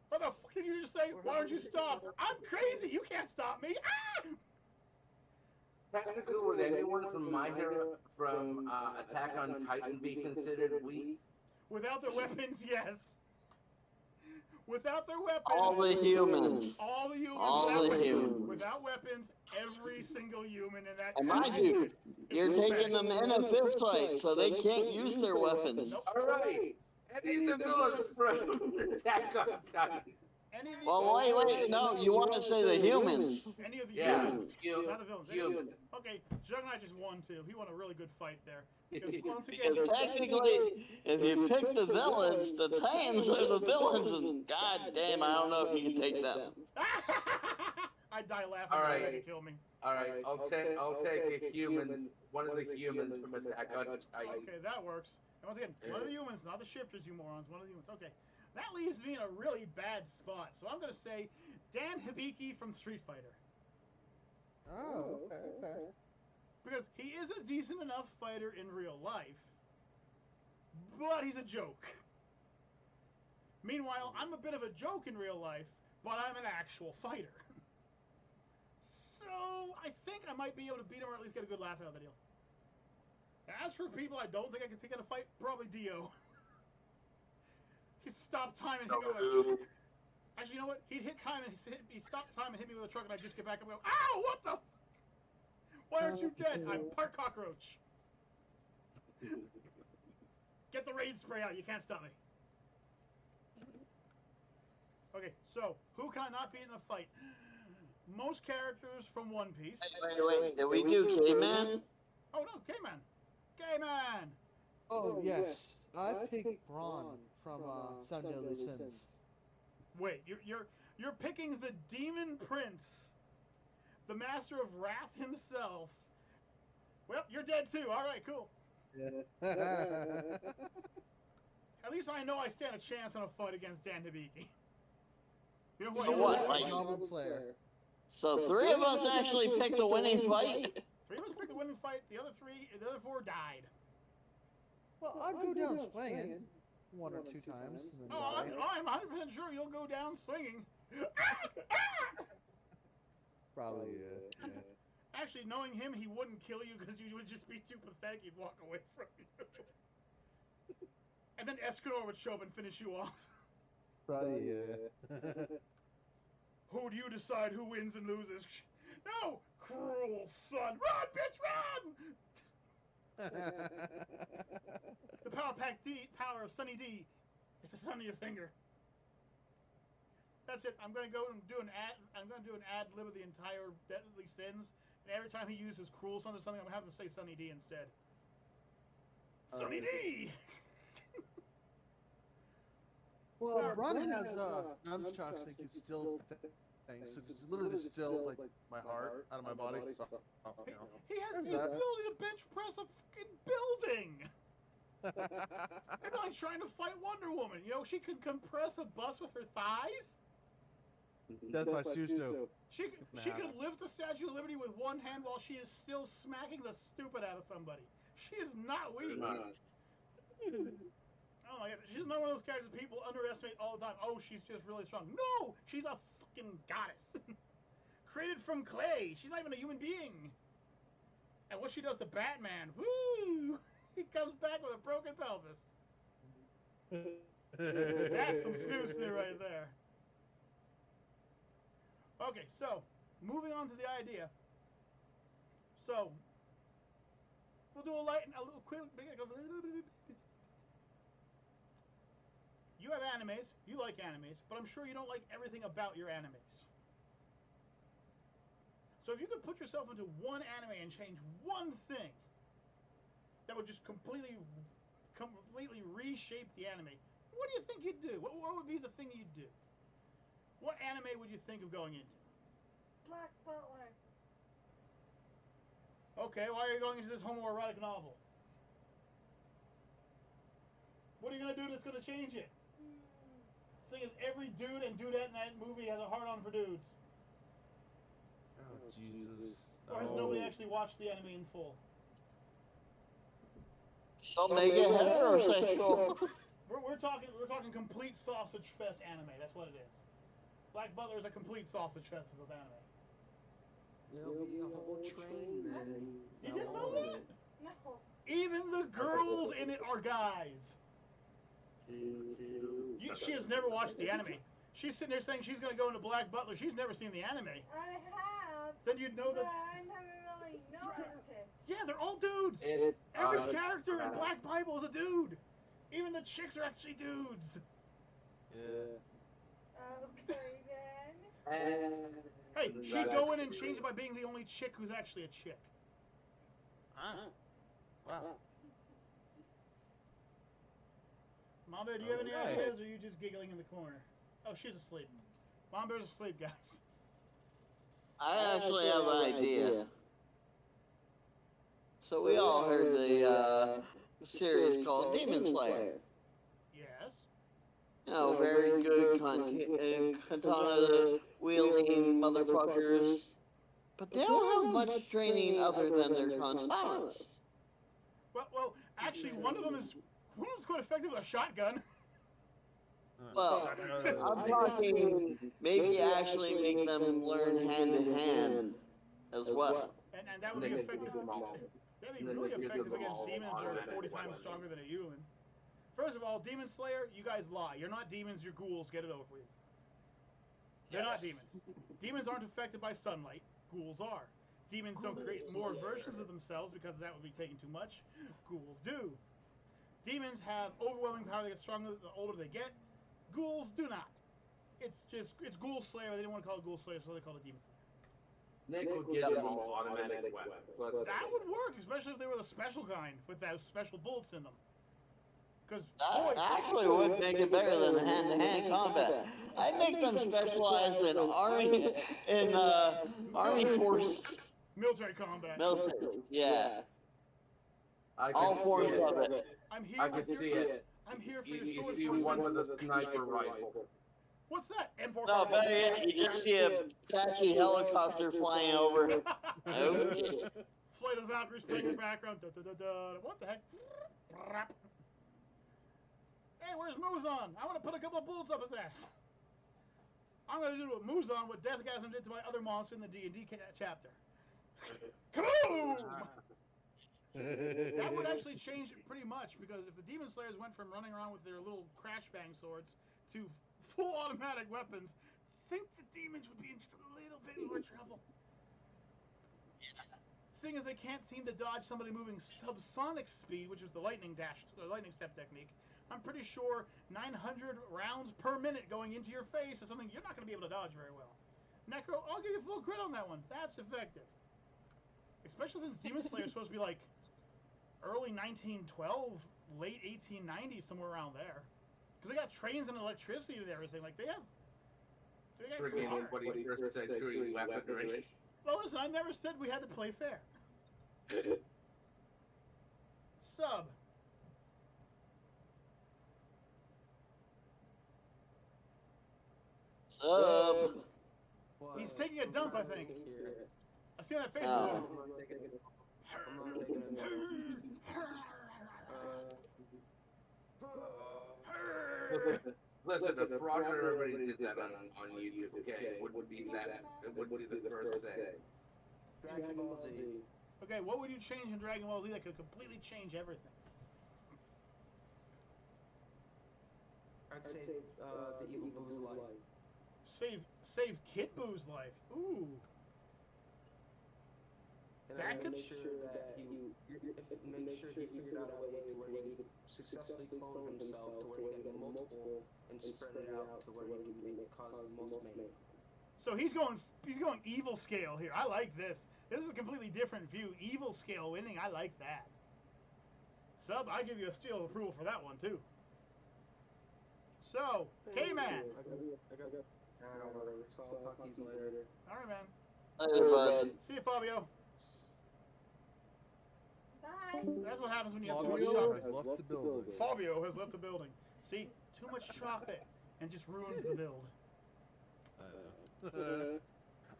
What the fuck did you just say? Why don't you stop? I'm crazy. You can't stop me. Ah! technically, would anyone from My Hero, from Attack on Titan be considered weak? Without their weapons, yes. Without their weapons. All the humans. All the humans. All without the weapons. humans. Without weapons, every single human in that. And mind you, you're taking them in a fist fight, so they can't use their weapons. Nope. All right. Any of the villains from Attack on Titan. Any of the, Well, wait, no, you want to say the humans. Any of the Yeah, humans. Not the villains. Any of human. them. Okay, Juggernaut just won too. He won a really good fight there. Because once again, Because technically, if you pick the villains, the Titans are the villains, and god damn, I don't know if you can take them. I'd die laughing All if right. they didn't kill me. All right, I'll take a human, one of the humans from Attack on Titan. Okay, that works. And once again, one of the humans, not the shifters, you morons. One of the humans. Okay, that leaves me in a really bad spot. So I'm going to say Dan Hibiki from Street Fighter. Oh, okay. Because he is a decent enough fighter in real life, but he's a joke. Meanwhile, I'm a bit of a joke in real life, but I'm an actual fighter. So I think I might be able to beat him or at least get a good laugh out of the deal. As for people I don't think I can take in a fight, probably Dio. He stopped time and hit me with Actually, you know what? He'd hit time and he stopped time and hit me with a truck, and I'd just get back up and go, "Ow! What the? Why aren't you dead? I'm part cockroach." Get the raid spray out. You can't stop me. Okay, so who can I not beat in a fight? Most characters from One Piece. Wait. Did we do K-Man? Oh no, K-Man. K-Man. Oh, yes. I picked Braun from Seven Deadly Sins. Wait, you're picking the Demon Prince, the Master of Wrath himself. Well, you're dead too. All right, cool. Yeah. At least I know I stand a chance in a fight against Dan Hibiki. You know who I So am? what, like- Goblin Slayer. So 3 of us actually picked a winning fight? 3 of us picked the winning fight. The other 4 died. Well, I'd go down swinging 1 or 2 times and then Oh, die. I'm 100% sure you'll go down swinging. Probably, yeah. Actually, knowing him, he wouldn't kill you because you would just be too pathetic. He'd walk away from you. And then Escanor would show up and finish you off. Probably, yeah. Who do you decide who wins and loses? No! Cruel son! Run, bitch, run! The power of Sunny D. It's the sun of your finger. That's it. I'm gonna go and do an ad lib of the entire Deadly Sins, and every time he uses Cruel Son or something, I'm having to say Sunny D instead. Sunny D! Well, Braun has nunchucks that can still things, so it's literally still like my heart out of my body. So, He has the ability to bench press a fucking building! I'm like trying to fight Wonder Woman. You know, she could compress a bus with her thighs. That's my shoes too. She could lift the Statue of Liberty with one hand while she is still smacking the stupid out of somebody. She is not weak. Oh my god, she's not one of those characters that people underestimate all the time. Oh, she's just really strong. No, she's a fucking goddess. Created from clay. She's not even a human being. And what she does to Batman, woo! He comes back with a broken pelvis. That's some snoo right there. Okay, so, moving on to the idea. So, we'll do a little quick. You have animes, you like animes, but I'm sure you don't like everything about your animes. So if you could put yourself into one anime and change one thing that would just completely reshape the anime, what do you think you'd do? What would be the thing you'd do? What anime would you think of going into? Black Butler. Okay, why are you going into this homoerotic novel? What are you going to do that's going to change it? The thing is, every dude and dudette in that movie has a hard-on for dudes. Oh, Jesus. Or has nobody actually watched the anime in full? So make it heterosexual. We're talking complete sausage fest anime. That's what it is. Black Butler is a complete sausage fest of anime. It'll be a whole train then. You didn't know that? No. Even the girls in it are guys. She has never watched the anime. She's sitting there saying she's going to go into Black Butler. She's never seen the anime. I have. Then you'd know But that. I haven't really noticed it. Yeah, they're all dudes. Every character in Black Bible is a dude. Even the chicks are actually dudes. Yeah. Okay then. Hey, she'd go in and change it by being the only chick who's actually a chick. Huh? Wow. Mom Bear, do you have any Okay. ideas, or are you just giggling in the corner? Oh, she's asleep. Mom Bear's asleep, guys. I actually have an idea. So we all heard the series called Demon Slayer. Yes. You know, very good katana wielding motherfuckers. But they don't have much training other than their katanas. Well, actually, one of them is quite effective with a shotgun. Well, I'm talking maybe actually make them learn hand to hand as well. And that would be effective. That'd be really effective against demons that are 40 times stronger than a human. First of all, Demon Slayer, you guys lie. You're not demons, you're ghouls. Get it over with. They're not demons. Demons aren't affected by sunlight. Ghouls are. Demons don't create more versions of themselves because that would be taking too much. Ghouls do. Demons have overwhelming power. They get stronger the older they get. Ghouls do not. It's Ghoul Slayer. They didn't want to call it Ghoul Slayer, so they called it Demon Slayer. Nick would give them all automatic weapons. That would work, especially if they were the special kind with those special bullets in them. Because That actually would make it better than hand-to-hand combat. I'd make them specialized in army forces. Military combat. Military, yeah. All forms of it. I'm here. I could see it. I'm here for your You sword. see one with a sniper rifle. What's that? M4. No, better yet, you just see a Apache helicopter flying over. Okay. Flight of the Valkyries playing in the background. Da, da, da, da. What the heck? Hey, where's Muzan? I want to put a couple of bullets up his ass. I'm going to do to Muzan what Deathgasm did to my other monster in the D&D chapter. Kaboom! That would actually change it pretty much, because if the Demon Slayers went from running around with their little crash bang swords to full automatic weapons, I think the demons would be in just a little bit more trouble. Seeing as they can't seem to dodge somebody moving subsonic speed, which is the lightning step technique, I'm pretty sure 900 rounds per minute going into your face is something you're not going to be able to dodge very well. Necro, I'll give you full credit on that one. That's effective. Especially since Demon Slayer is supposed to be like early 1912, late 1890s, somewhere around there. Because they got trains and electricity and everything. Like, they got Friggin' cars. nobody first century weaponry. Well, listen, I never said we had to play fair. Sub. Sub. He's taking a dump, I think. I see that face. Oh. Listen, the Frogger already did that on YouTube, okay? It would be the first thing. Dragon Ball Z. Okay, what would you change in Dragon Ball Z that could completely change everything? I'd say the evil Boo's life. Save Kid Boo's life. Ooh. And That I could- make sure that make sure he figured out a way to where he could successfully clone himself to where he can get multiple and spread it out to where he can cause the most mayhem. So he's going evil scale here. I like this. This is a completely different view. Evil scale winning. I like that. Sub, I give you a seal of approval for that one too. So, K-Man. I got whatever. So I'll talk to you later. All right, man. Later, bud. See you, Fabio. Bye. That's what happens when you have too much Fabio chocolate. has left the building. Fabio has left the building. See, too much chocolate and just ruins the build.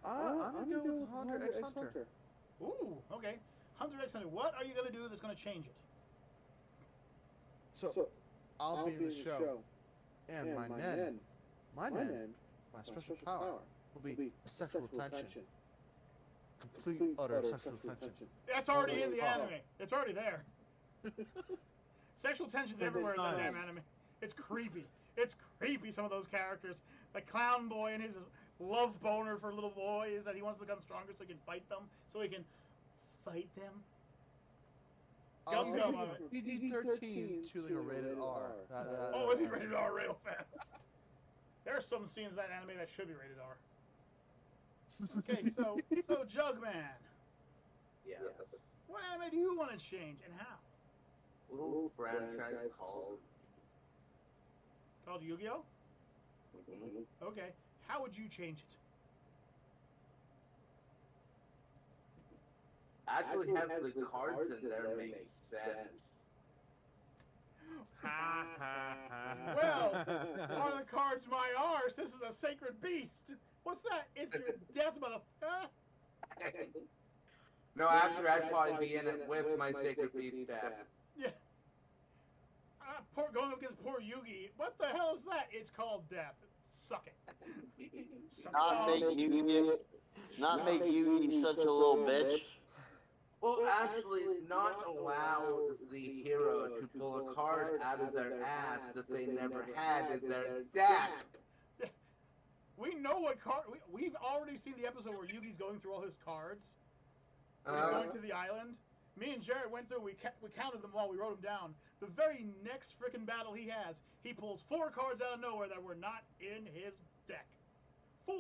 I'm gonna go with Hunter X Hunter. Ooh, okay. Hunter X Hunter, what are you going to do that's going to change it? So, I'll be in the show, and my special power will be sexual tension. Complete, utter sexual tension. That's already in the anime. It's already there. Sexual tension's everywhere in that damn anime. It's creepy. It's creepy, some of those characters. The clown boy and his love boner for little boys that he wants to become stronger so he can fight them. Gum gum on it. PG-13 to like a rated R. Oh, it'd be rated R real fast. There are some scenes in that anime that should be rated R. Okay, so Jugman, Yes. what anime do you want to change and how? Little franchise called. Called Yu-Gi-Oh? Okay, how would you change it? Actually have the cards in there makes sense. Well, are the cards my arse? This is a sacred beast. What's that? It's your death, motherfucker. No, after I'd probably be in it with my Sacred Beast staff. Yeah. Going up against poor Yugi. What the hell is that? It's called death. Suck it. Suck Not it. make Yugi such a little bitch. Well, actually, not allow the hero to pull a card out of their ass that they never had in their deck. We know what card. We've already seen the episode where Yugi's going through all his cards. When he's going to the island. Me and Jared went through. We counted them all. We wrote them down. The very next freaking battle he has, he pulls 4 cards out of nowhere that were not in his deck. 4.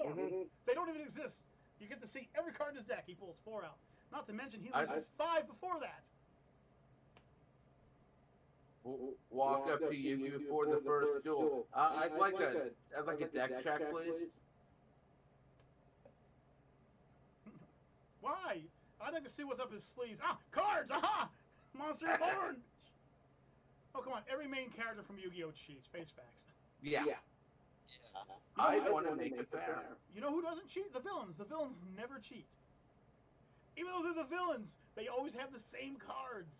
They don't even exist. You get to see every card in his deck. He pulls 4 out. Not to mention he loses 5 before that. Walk up to you before the first duel. I'd like a deck check, please. Why? I'd like to see what's up his sleeves. Ah, cards! Aha! Monster Reborn! Oh, come on. Every main character from Yu-Gi-Oh! Cheats. Face facts. Yeah. I want to make it fair. You know who doesn't cheat? The villains. The villains never cheat. Even though they're the villains, they always have the same cards.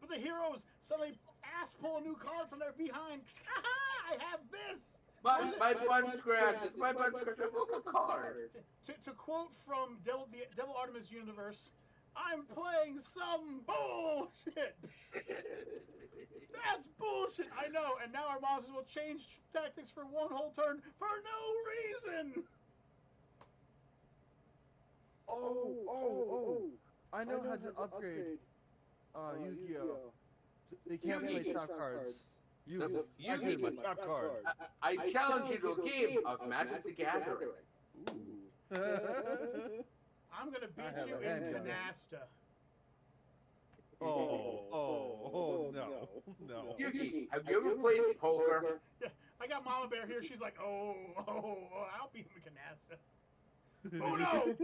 But the heroes suddenly pull a new card from their behind. I have this! My butt scratches. My butt scratches. Look a card. To quote from the Devil Artemis universe, I'm playing some bullshit. That's bullshit. I know. And now our monsters will change tactics for one whole turn for no reason. Oh! I know how to upgrade Yu-Gi-Oh! They can't play trap cards. You upgrade my trap card. I challenge you to a game of Magic the Gathering. I'm gonna beat you in Canasta. No. Yugi, have you ever played poker? Yeah, I got Mama Bear here. She's like, I'll beat him in Canasta. Oh no!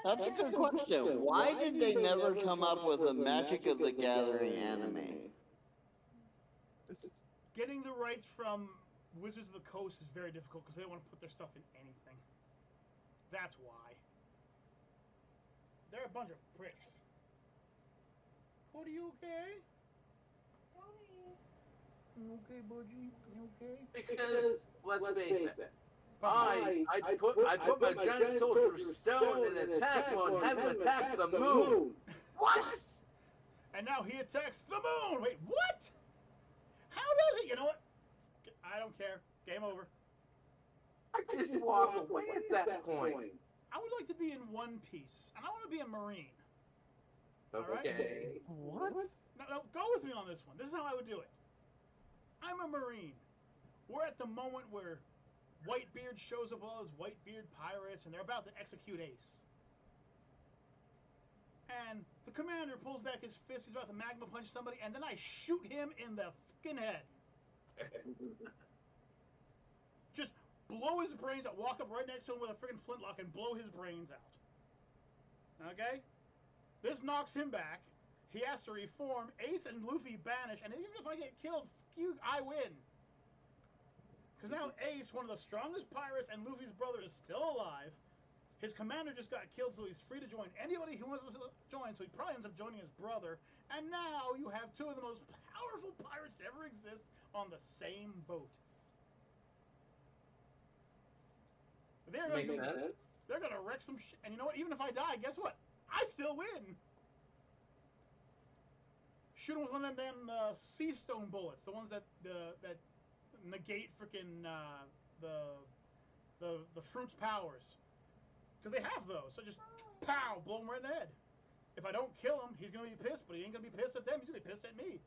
That's a good question. Why did they never come up with a Magic of the Gathering anime? Getting the rights from Wizards of the Coast is very difficult because they don't want to put their stuff in anything. That's why. They're a bunch of pricks. Cody, you okay? Tony. You okay, Budgie? You okay? Because let's face it, I put my giant soul through stone and attack on heaven attack the moon. What? And now he attacks the moon. Wait, what? How does it? You know what? I don't care. Game over. I just walk away at that point. I would like to be in One Piece, and I want to be a Marine. Okay. What? No, go with me on this one. This is how I would do it. I'm a Marine. We're at the moment where Whitebeard shows up with all his Whitebeard pirates, and they're about to execute Ace. And the commander pulls back his fist, he's about to magma punch somebody, and then I shoot him in the fucking head. Just blow his brains out, walk up right next to him with a freaking flintlock and blow his brains out. Okay? This knocks him back. He has to reform. Ace and Luffy banish, and even if I get killed, fuck you, I win. Because now Ace, one of the strongest pirates, and Luffy's brother is still alive. His commander just got killed, so he's free to join anybody who wants to join, so he probably ends up joining his brother. And now you have 2 of the most powerful pirates to ever exist on the same boat. They're going to wreck some shit. And you know what? Even if I die, guess what? I still win. Shoot him with one of them sea stone bullets, the ones that negate freaking the fruit's powers. Because they have those. So just, pow, blow him right in the head. If I don't kill him, he's going to be pissed, but he ain't going to be pissed at them. He's going to be pissed at me.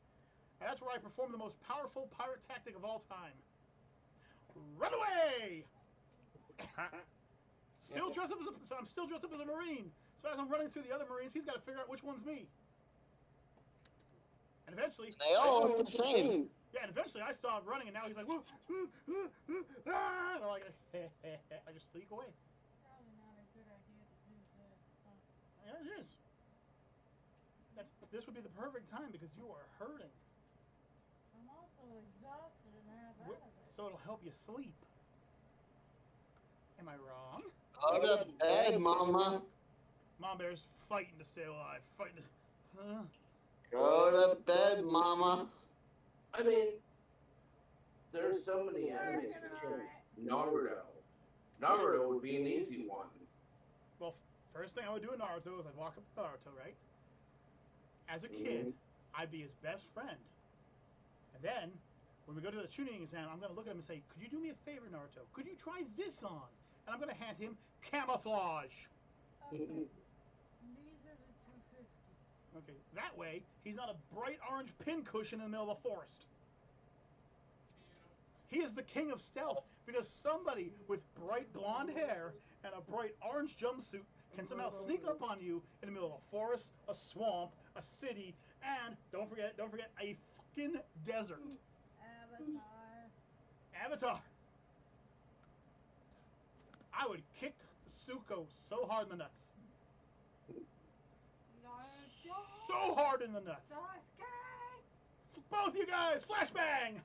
And that's where I perform the most powerful pirate tactic of all time. Run away! So I'm still dressed up as a Marine. So as I'm running through the other Marines, he's got to figure out which one's me. And eventually... They all look the same. Yeah, and eventually I stop running, and now he's like, whoa, and I'm like, I just sneak away. Probably not a good idea to do this. Huh? Yeah, it is. This would be the perfect time because you are hurting. I'm also exhausted and half out of it. So it'll help you sleep. Am I wrong? Go to bed, Mama. Mom Bear's fighting to stay alive. Fighting to... Go to bed, Mama. I mean, there's so many animes to choose. Naruto would be an easy one. Well, first thing I would do in Naruto is I'd walk up to Naruto, right? As a kid, I'd be his best friend. And then, When we go to the tuning exam, I'm going to look at him and say, could you do me a favor, Naruto? Could you try this on? And I'm going to hand him camouflage. Okay. These are the 250s. Okay, that way, he's not a bright orange pincushion in the middle of the forest. He is the king of stealth because somebody with bright blonde hair and a bright orange jumpsuit can somehow sneak up on you in the middle of a forest, a swamp, a city, and don't forget, a fucking desert. Avatar. Avatar. I would kick Suko so hard in the nuts. Naruto. So hard in the nuts. Sasuke. Both you guys, flashbang.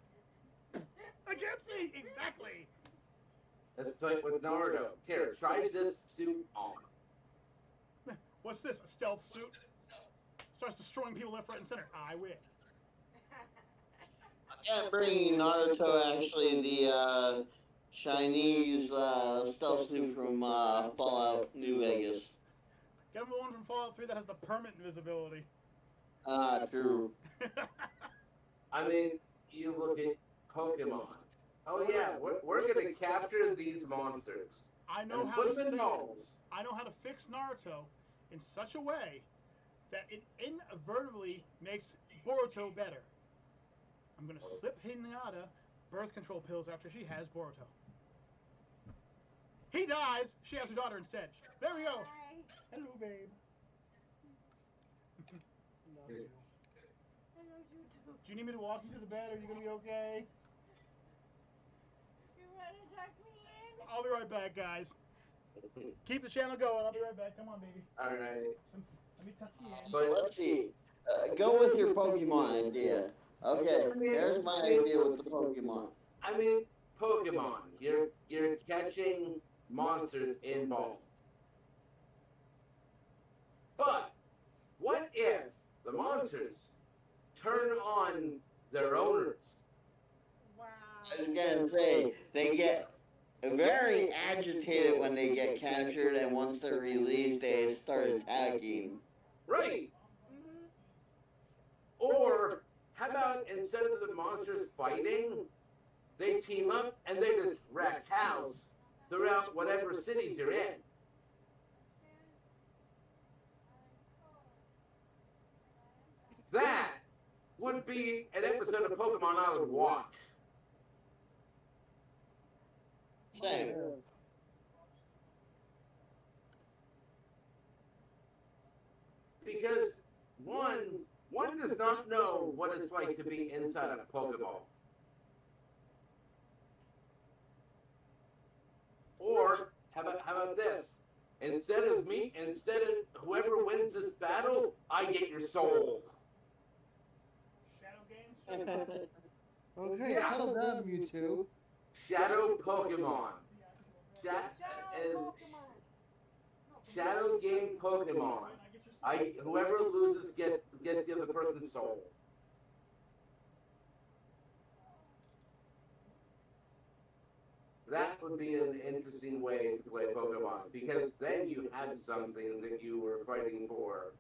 I can't see exactly. It's like with Naruto. Here, try this suit on. What's this? A stealth suit? Starts destroying people left, right, and center. I win. Yeah, bringing Naruto actually the Chinese stealth suit from Fallout New Vegas. Get him the one from Fallout 3 that has the permanent invisibility. True. I mean, you look at Pokemon. Oh yeah, we're gonna capture these monsters. I know and how put to them in molds. I know how to fix Naruto in such a way that it inadvertently makes Boruto better. I'm gonna slip Hinata birth control pills after she has Boruto. He dies. She has her daughter instead. There we go. Hi. Hello, babe. Love you. I love you too. Do you need me to walk you to the bed? Are you gonna be okay? You want to tuck me in? I'll be right back, guys. Keep the channel going. I'll be right back. Come on, baby. All right. Let me tuck you in. But let's see. Go with your Pokemon idea. Okay, there's my idea with the Pokemon. I mean, Pokemon. You're catching monsters in balls. But what if the monsters turn on their owners? Wow. I was gonna say, they get very agitated when they get captured, and once they're released, they start attacking. Right. Mm-hmm. Or how about instead of the monsters fighting, they team up and they just wreck house throughout whatever cities you're in. That would be an episode of Pokemon I would watch. Same. Because one does not know what it's like to be inside a Pokeball. Or how about this? Instead of whoever wins this battle, I get your soul. Shadow games? Okay, Yeah. settle down, Mewtwo. Shadow Pokemon. Shadow game Pokemon. Whoever loses gets the other person's soul. That would be an interesting way to play Pokemon, because then you had something that you were fighting for.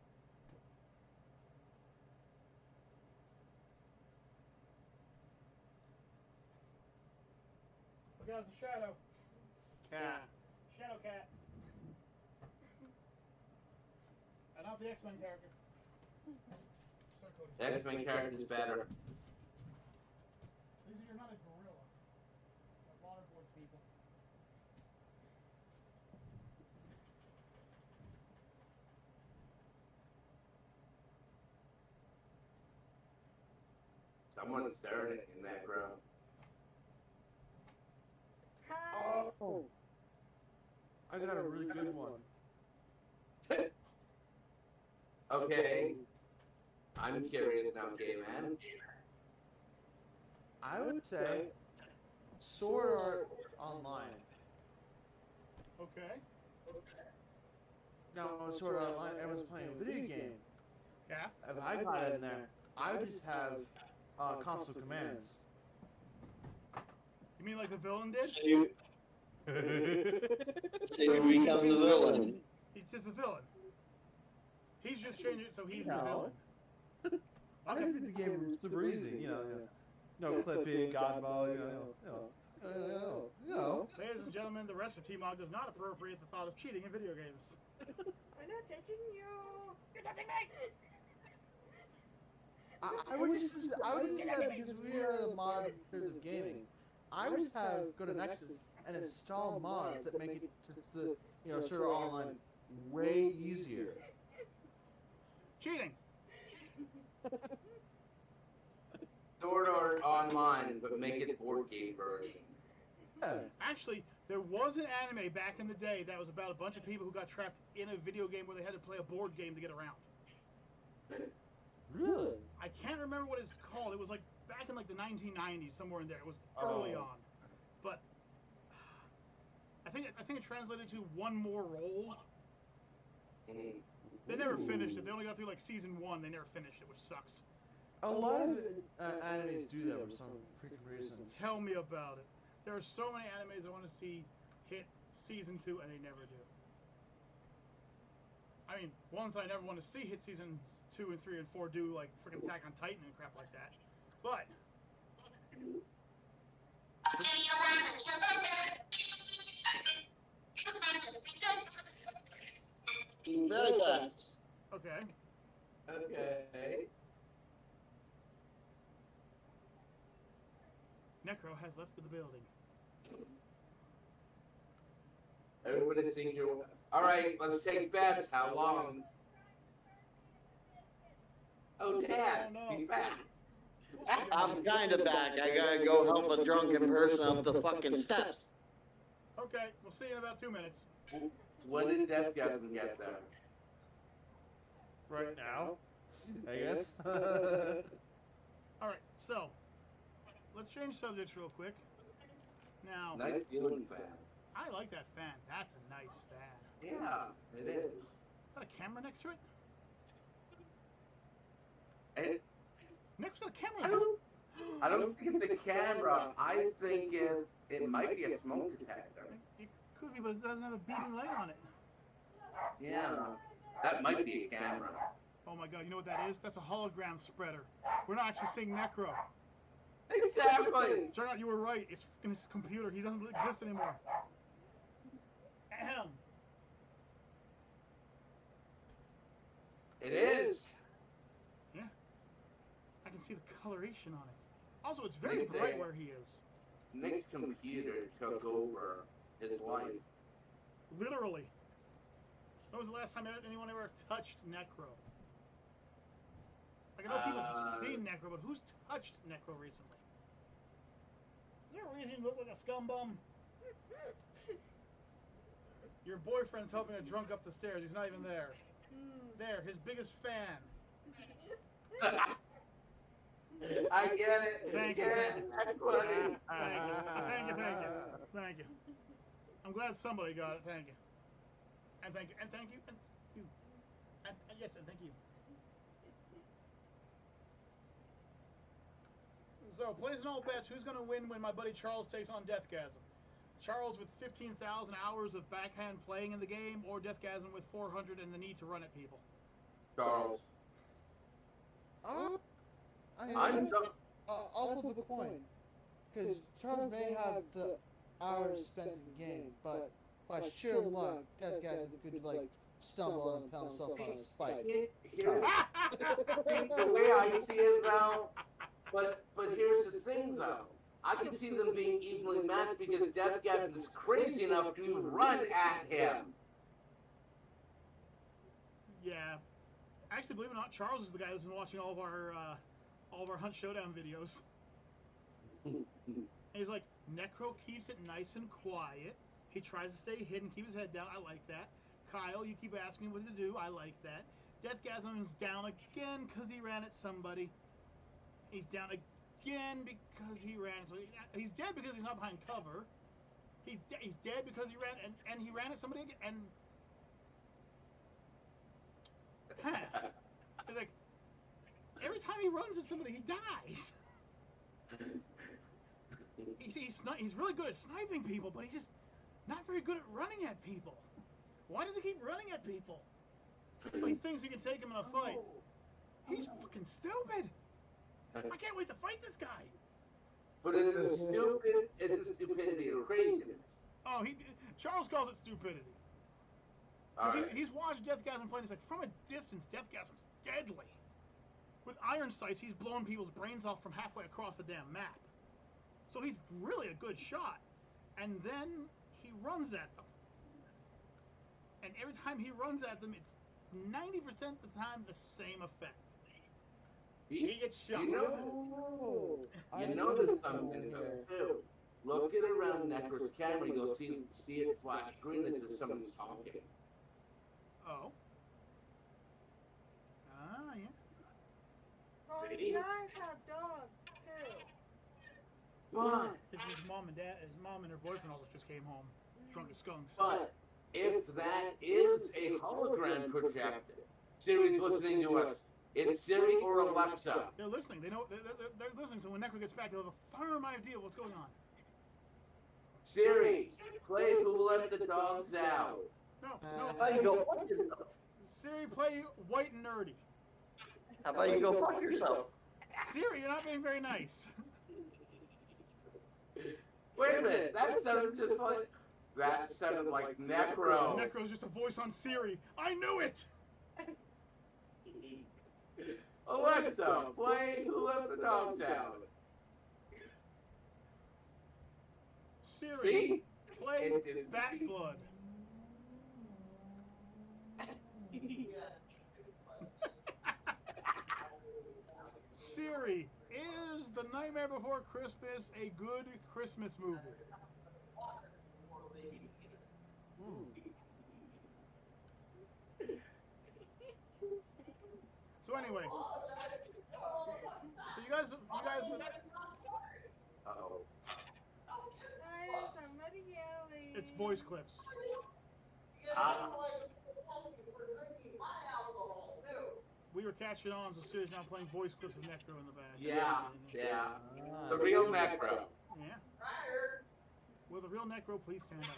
Look out, it's a shadow. Cat. Shadow cat. And not the X-Men character. Sorry, Cody. X-Men character's better. You're not a gorilla. Like waterboard people. Someone's staring in that room. Hi. Oh. I got a really good one. Okay. I'm curious now, gay man. I would say Sword Art Online. Okay. Now, on Sword Art Online, everyone's playing a video game. Yeah. If I got in there, I would just have console commands. You mean like the villain did? So you become the villain. He's just the villain. He's just changing it so he's the No. villain. I just beat the game super easy, you know. no clipping, God mode, Ladies and gentlemen, the rest of TMOG does not appropriate the thought of cheating in video games. I'm not touching you. You're touching me! I would just have because we are the modern spirit of gaming. I would just have go to Nexus and install mods that make it just the sort of online way easier. Cheating! Sword Art Online, but make it board game version. Yeah. Actually, there was an anime back in the day that was about a bunch of people who got trapped in a video game where they had to play a board game to get around. Really? I can't remember what it's called. It was like back in like the 1990s, somewhere in there. It was early on, but I think it translated to One More Roll. They never finished it. They only got through like season 1. They never finished it, which sucks. A lot of animes do that for some freaking reason. Tell me about it. There are so many animes I want to see hit season 2, and they never do. I mean, ones that I never want to see hit seasons 2 and 3 and 4 do, like freaking Attack on Titan and crap like that. But Very fast. okay, Okay. Necro has left the building. Everybody think you're... Alright, let's take bets. How long? Oh, Dad, Oh, no. he's back. I'm kind of back. I gotta go help a drunken person up the fucking steps. Okay, we'll see you in about 2 minutes. When did Death Gavin get there? Right now, I guess. All right, so let's change subjects real quick. Now, Nice feeling fan. I like that fan. That's a nice fan. Yeah, it is. Is that a camera next to it? It, Next to a I camera. don't, I don't think it's a camera. I think it might be a smoke detector. It could be, but it doesn't have a beaming light on it. Yeah, that might be a camera. Oh my god, you know what that is? That's a hologram spreader. We're not actually seeing Necro. Exactly. Turn out you were right. It's in his computer. He doesn't exist anymore. Ahem. It is. Yeah. I can see the coloration on it. Also, it's very bright where he is. Nick's computer took over his life. Literally. When was the last time anyone ever touched Necro? Like, I know people have seen Necro, but who's touched Necro recently? Is there a reason you look like a scum bum? Your boyfriend's helping a drunk up the stairs. He's not even there. There, his biggest fan. I get it. Thank you. That's funny. Thank you. Thank you. I'm glad somebody got it. Thank you. And thank you. And thank you. And you. And yes, and thank you. So, placing all bets, who's going to win when my buddy Charles takes on Deathgasm? Charles with 15,000 hours of backhand playing in the game, or Deathgasm with 400 and the need to run at people? Charles. I'll flip a coin. Because Charles may have the hours spent in the game, but by sheer luck, that guy could, like, stumble and pound himself on a spike. The way I see it, though, but here's the thing, though. I can see them being equally matched because Deathgasm is crazy enough to run at him. Yeah. Actually, believe it or not, Charles is the guy that's been watching all of our Hunt Showdown videos. And he's like, Necro keeps it nice and quiet. He tries to stay hidden, keep his head down. I like that. Kyle, you keep asking what to do. I like that. Deathgasm's down again because he ran at somebody. He's down again because he ran. So he's dead because he's not behind cover. He's dead because he ran and he ran at somebody again. And it's like every time he runs at somebody, he dies. He's really good at sniping people, but he's just not very good at running at people. Why does he keep running at people? He thinks he can take him in a fight. He's fucking stupid. I can't wait to fight this guy. But it's a stupidity or craziness. Oh, Charles calls it stupidity. All Because right. he's watched Deathgasm play and he's like, from a distance, Deathgasm's deadly. With iron sights, he's blowing people's brains off from halfway across the damn map. So he's really a good shot. And then he runs at them. And every time he runs at them, it's 90% of the time the same effect. He gets shot. You notice something though too. Look at around Necro's camera, you'll see it flash green as if somebody's talking. Oh. Ah, yeah. Well, See? you guys have dogs too. But His mom and dad, his mom and her boyfriend also just came home, drunk as skunks. But if that is a hologram projector, Siri's listening to us. It's Siri or Alexa. They're listening. They know they're listening. So when Necro gets back, they'll have a firm idea of what's going on. Siri, play Who Let the Dogs Out. No, How about you go fuck yourself? Siri, play White and Nerdy. How about you go fuck yourself? Siri, you're not being very nice. Wait a minute, that sounded just like Necro. Necro's just a voice on Siri. I knew it. Alexa, play Who Let the Dogs Out. Siri, See? play It didn't. Bat Blood. Siri, is The Nightmare Before Christmas a good Christmas movie? So anyway, so you guys, Uh-oh. Why is somebody yelling? it's voice clips. We were catching on, so Siri's now playing voice clips of Necro in the back. Yeah. The real Necro. Yeah. Will the real Necro please stand up?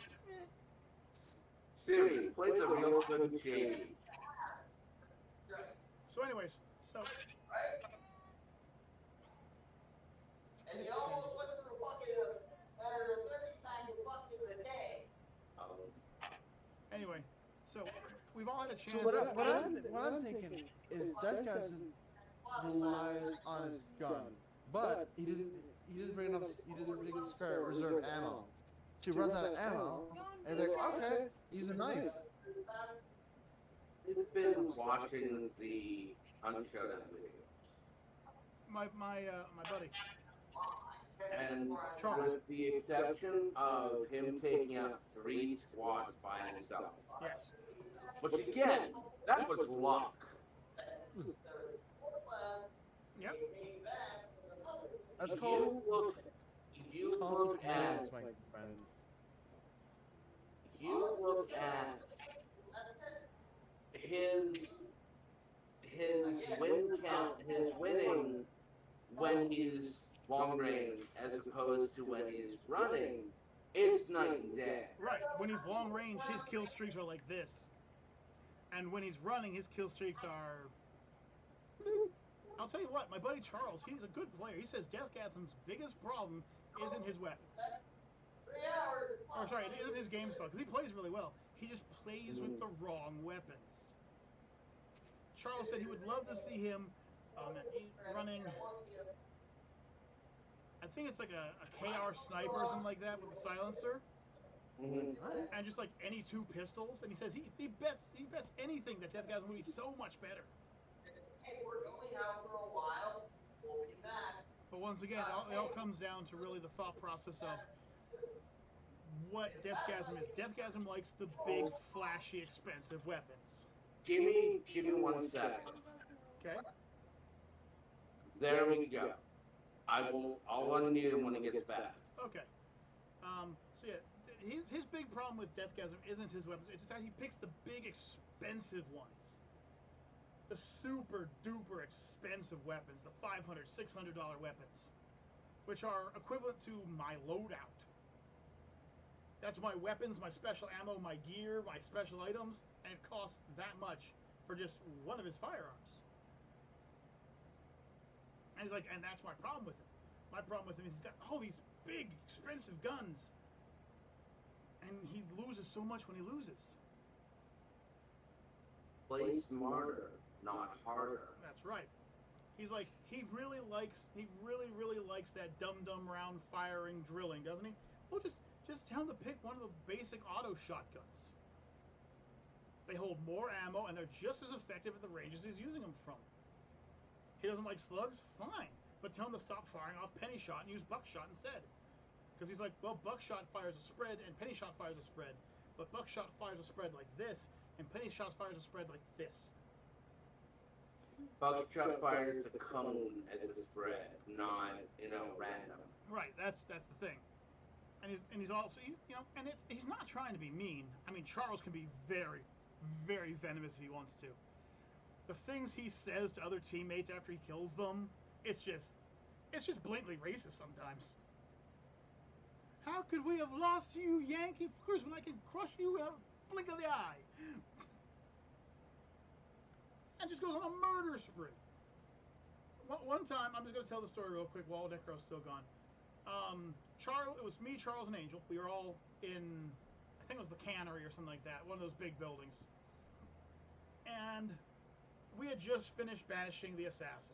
Siri, play the real Slim Shady. So anyways, so And you almost went through fucking 30 times a fucking a day. anyway, so we've all had a chance. So what I'm thinking is Deathgasm relies on his gun, but he didn't bring enough spare reserve ammo. So he runs out of ammo, and he's like, okay, use a knife. He's been watching the Unshowdown video. my buddy. And Charles. with the exception of him taking out 3 squads by himself. Yes. Which again, that was luck. Yep. That's called You look at my friend. his win count, his winning when he's long range as opposed to when he's running, it's night and day. Right. When he's long range, his kill streaks are like this, and when he's running, his kill streaks are. I'll tell you what, my buddy Charles, he's a good player. He says Deathgasm's biggest problem isn't his weapons. Or sorry, it isn't his game style, because he plays really well. He just plays with the wrong weapons. Charles said he would love to see him running, I think it's like a KR sniper or something like that with a silencer. And just like any 2 pistols. And he says he bets anything that Deathgasm will be so much better. Hey, we're going out for a while. We'll be back. But once again, it all comes down to really the thought process of what Deathgasm is. Deathgasm likes the big, flashy, expensive weapons. Give me 1 second. Okay? There we go. I'll unmute him when he gets back. Okay. So yeah, his big problem with Deathgasm isn't his weapons. It's that he picks the big, expensive ones. The super duper expensive weapons, the $500, $600 weapons, which are equivalent to my loadout. That's my weapons, my special ammo, my gear, my special items, and it costs that much for just one of his firearms. And he's like, and that's my problem with it. My problem with him is he's got all these big, expensive guns, and he loses so much when he loses. Play smarter, not harder. That's right. He's like, he really likes that dumb round firing drilling, doesn't he? Well, just tell him to pick one of the basic auto shotguns. They hold more ammo and they're just as effective at the ranges he's using them from. He doesn't like slugs? Fine. But tell him to stop firing off penny shot and use buckshot instead. Because he's like, well, buckshot fires a spread and penny shot fires a spread. But buckshot fires a spread like this and penny shot fires a spread like this. Buckshot fires a cone as a spread, not, random. Right, that's the thing. And he's also, and he's not trying to be mean. I mean, Charles can be very, very venomous if he wants to. The things he says to other teammates after he kills them, it's just blatantly racist sometimes. How could we have lost to you, Yankee fuckers, when I can crush you in a blink of the eye? And just goes on a murder spree. One time, I'm just going to tell the story real quick while Necro's still gone. It was me, Charles, and Angel. We were all in, I think it was the Cannery or something like that, one of those big buildings. And we had just finished banishing the assassin.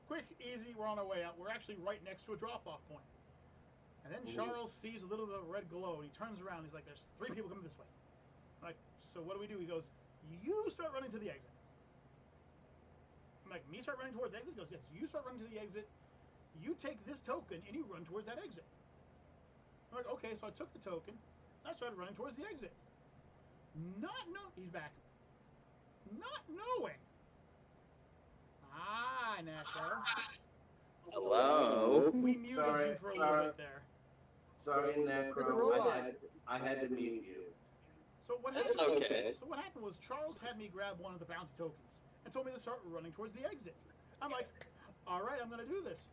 Quick, easy, we're on our way out. We're actually right next to a drop-off point. And then Charles sees a little bit of red glow, and he turns around. He's like, there's 3 people coming this way. I'm like, so what do? He goes, you start running to the exit. I'm like, me start running towards the exit? He goes, yes, you start running to the exit. You take this token, and you run towards that exit. I'm like, okay, so I took the token, and I started running towards the exit. He's back. Not knowing. Ah, Necro. Hello. We muted you for a little bit there. Sorry, Necro. I had to mute you. So what That's happened? okay. So what happened was Charles had me grab one of the bounty tokens and told me to start running towards the exit. I'm like, all right, I'm going to do this.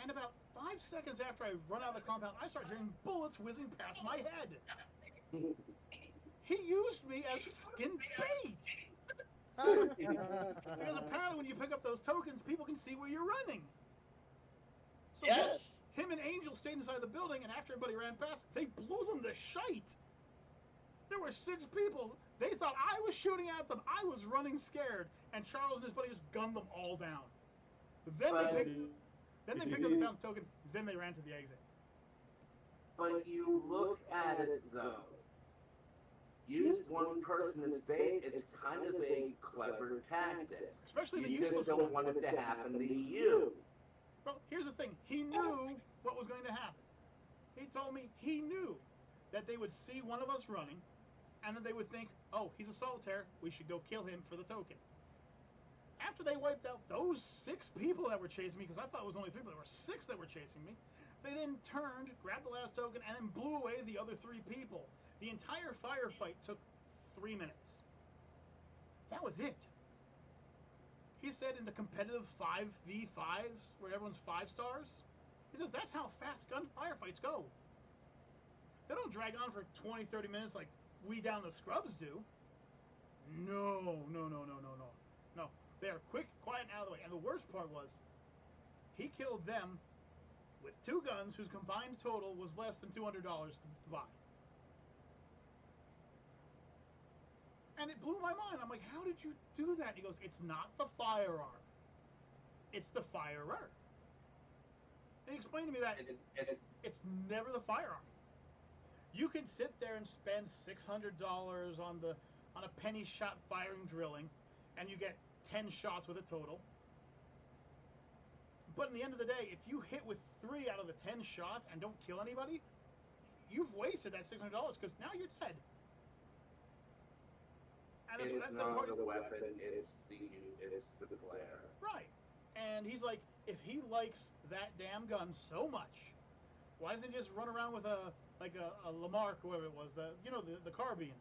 And about 5 seconds after I run out of the compound, I start hearing bullets whizzing past my head. He used me as fucking bait. Because apparently when you pick up those tokens, people can see where you're running. So Yes. him and Angel stayed inside the building, and after everybody ran past, they blew them to shite. There were 6 people. They thought I was shooting at them. I was running scared, and Charles and his buddy just gunned them all down. Then they picked up the bounty token. Then they ran to the exit. But you look at it though. Use one person as bait. It's kind of a clever tactic. Especially the You useless just don't one. want it to happen to you. Well, here's the thing. He knew what was going to happen. He told me he knew that they would see one of us running, and then they would think, oh, he's a solitaire. We should go kill him for the token. After they wiped out those 6 people that were chasing me, because I thought it was only 3, but there were 6 that were chasing me, they then turned, grabbed the last token, and then blew away the other 3 people. The entire firefight took 3 minutes. That was it. He said in the competitive 5v5s, where everyone's 5 stars, he says that's how fast gun firefights go. They don't drag on for 20, 30 minutes like we down the scrubs do. No. They are quick, quiet, and out of the way. And the worst part was, he killed them with 2 guns whose combined total was less than $200 to buy. And it blew my mind. I'm like, how did you do that? He goes, it's not the firearm. It's the firer. And he explained to me that it's never the firearm. You can sit there and spend $600 on a penny shot firing drilling, and you get 10 shots with a total. But in the end of the day, if you hit with 3 out of the 10 shots and don't kill anybody, you've wasted that $600 because now you're dead. And It's that's not the weapon, it's the player. Right. And he's like, if he likes that damn gun so much, why doesn't he just run around with a Lamarck, whoever it was, the carbine?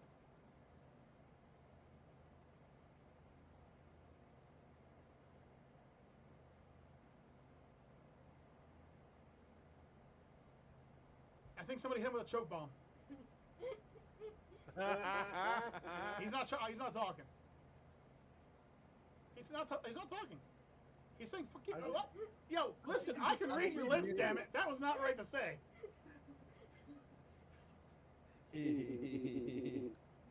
I think somebody hit him with a choke bomb. He's not talking. He's not talking. He's saying, fuck you. Yo, listen, I can read your lips, damn it. That was not right to say.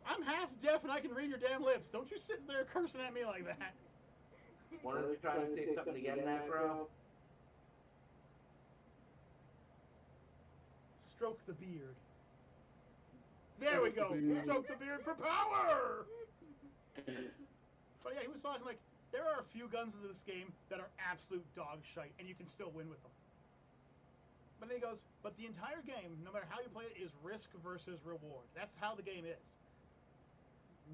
I'm half deaf and I can read your damn lips. Don't you sit there cursing at me like that. Why don't you try and say something again, Necro? Stroke the beard. There we go. Stroke the beard for power. But yeah, he was talking like, there are a few guns in this game that are absolute dog shite, and you can still win with them. But then he goes, but the entire game, no matter how you play it, is risk versus reward. That's how the game is.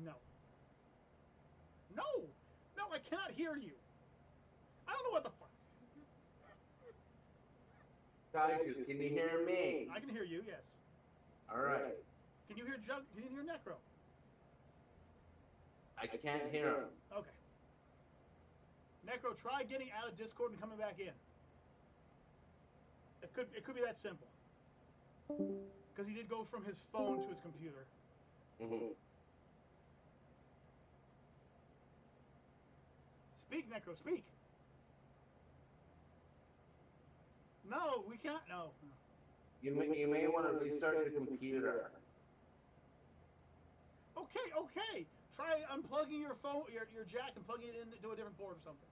No. No! No, I cannot hear you. I don't know what the fuck. Kaiju, can you hear me? I can hear you, yes. Alright. Can you hear Jug? Can you hear Necro? I can't hear him. Okay. Necro, try getting out of Discord and coming back in. It could be that simple. Because he did go from his phone to his computer. Mm-hmm. Speak, Necro, speak. No, we can't. No. You may want to restart your computer. Okay. Try unplugging your phone, your jack, and plugging it into a different port or something.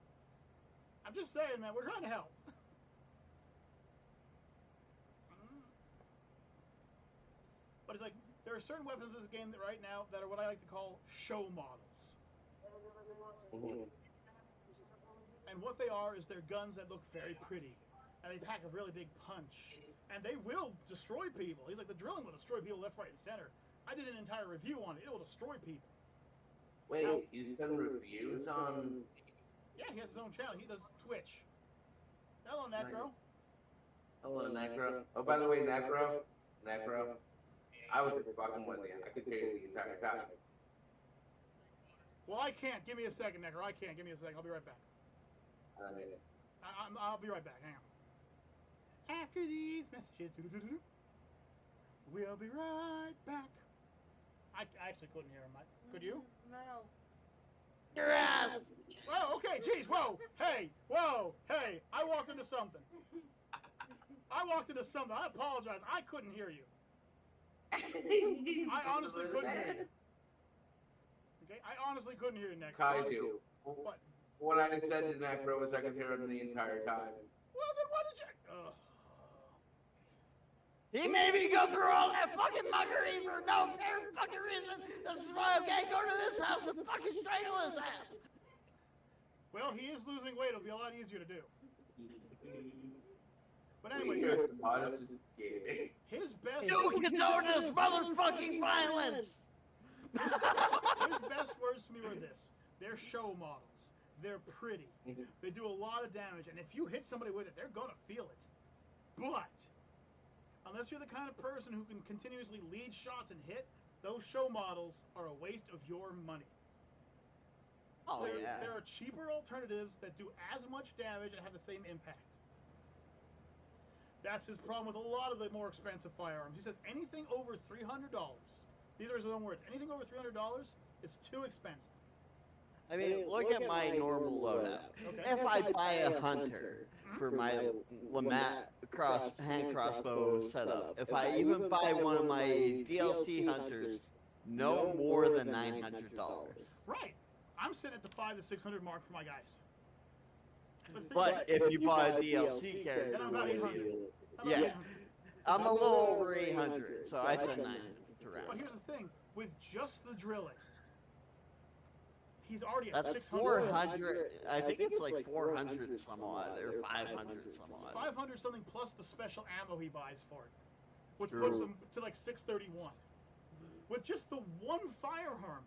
I'm just saying, man. We're trying to help. But it's like, there are certain weapons in this game that right now that are what I like to call show models. Mm-hmm. And what they are is they're guns that look very pretty. And they pack a really big punch. And they will destroy people. He's like, the drilling will destroy people left, right, and center. I did an entire review on it. It will destroy people. Wait, now, he's done reviews on... Yeah, he has his own channel. He does Twitch. Hello, Necro. Hello, Necro. Oh, by the way, Necro, I was just fucking with you. I could hear you the entire time. Well, I can't. Give me a second, Necro. I can't. Give me a second. I'll be right back. I'll be right back. Hang on. After these messages, we'll be right back. I actually couldn't hear him. Could you? No. Your ass! Whoa, okay, jeez, whoa, hey, I walked into something. I apologize. I couldn't hear you. I honestly couldn't hear you. Okay, I honestly couldn't hear you, Necro. Kaiju. What? What I said to Necro was I could hear him the entire time. Well, then why did you... He made me go through all that fucking muggery for no apparent fucking reason. This is why I can't go to this house and fucking strangle his ass. Well, he is losing weight. It'll be a lot easier to do. But anyway, his best... You condone this motherfucking violence! His best words to me were this. They're show models. They're pretty. They do a lot of damage. And if you hit somebody with it, they're going to feel it. But... unless you're the kind of person who can continuously lead shots and hit, those show models are a waste of your money. Oh, yeah. There are cheaper alternatives that do as much damage and have the same impact. That's his problem with a lot of the more expensive firearms. He says anything over $300, these are his own words, anything over $300 is too expensive. I mean, look at my normal loadout. Okay. If I buy a hunter for my Lamat hand crossbow setup, if I even buy one of my DLC hunters, no more than $900. Right. I'm sitting at the $500 to $600 mark for my guys. But if you buy a DLC character, then I'm about 800. yeah, I'm a little over 800, so I said 900 to round. But here's the thing: with just the drilling, he's already at That's 600. 400. I think it's like 400 some odd, or 500 some odd. 500 something plus the special ammo he buys for it, which puts him to like 631. With just the one firearm,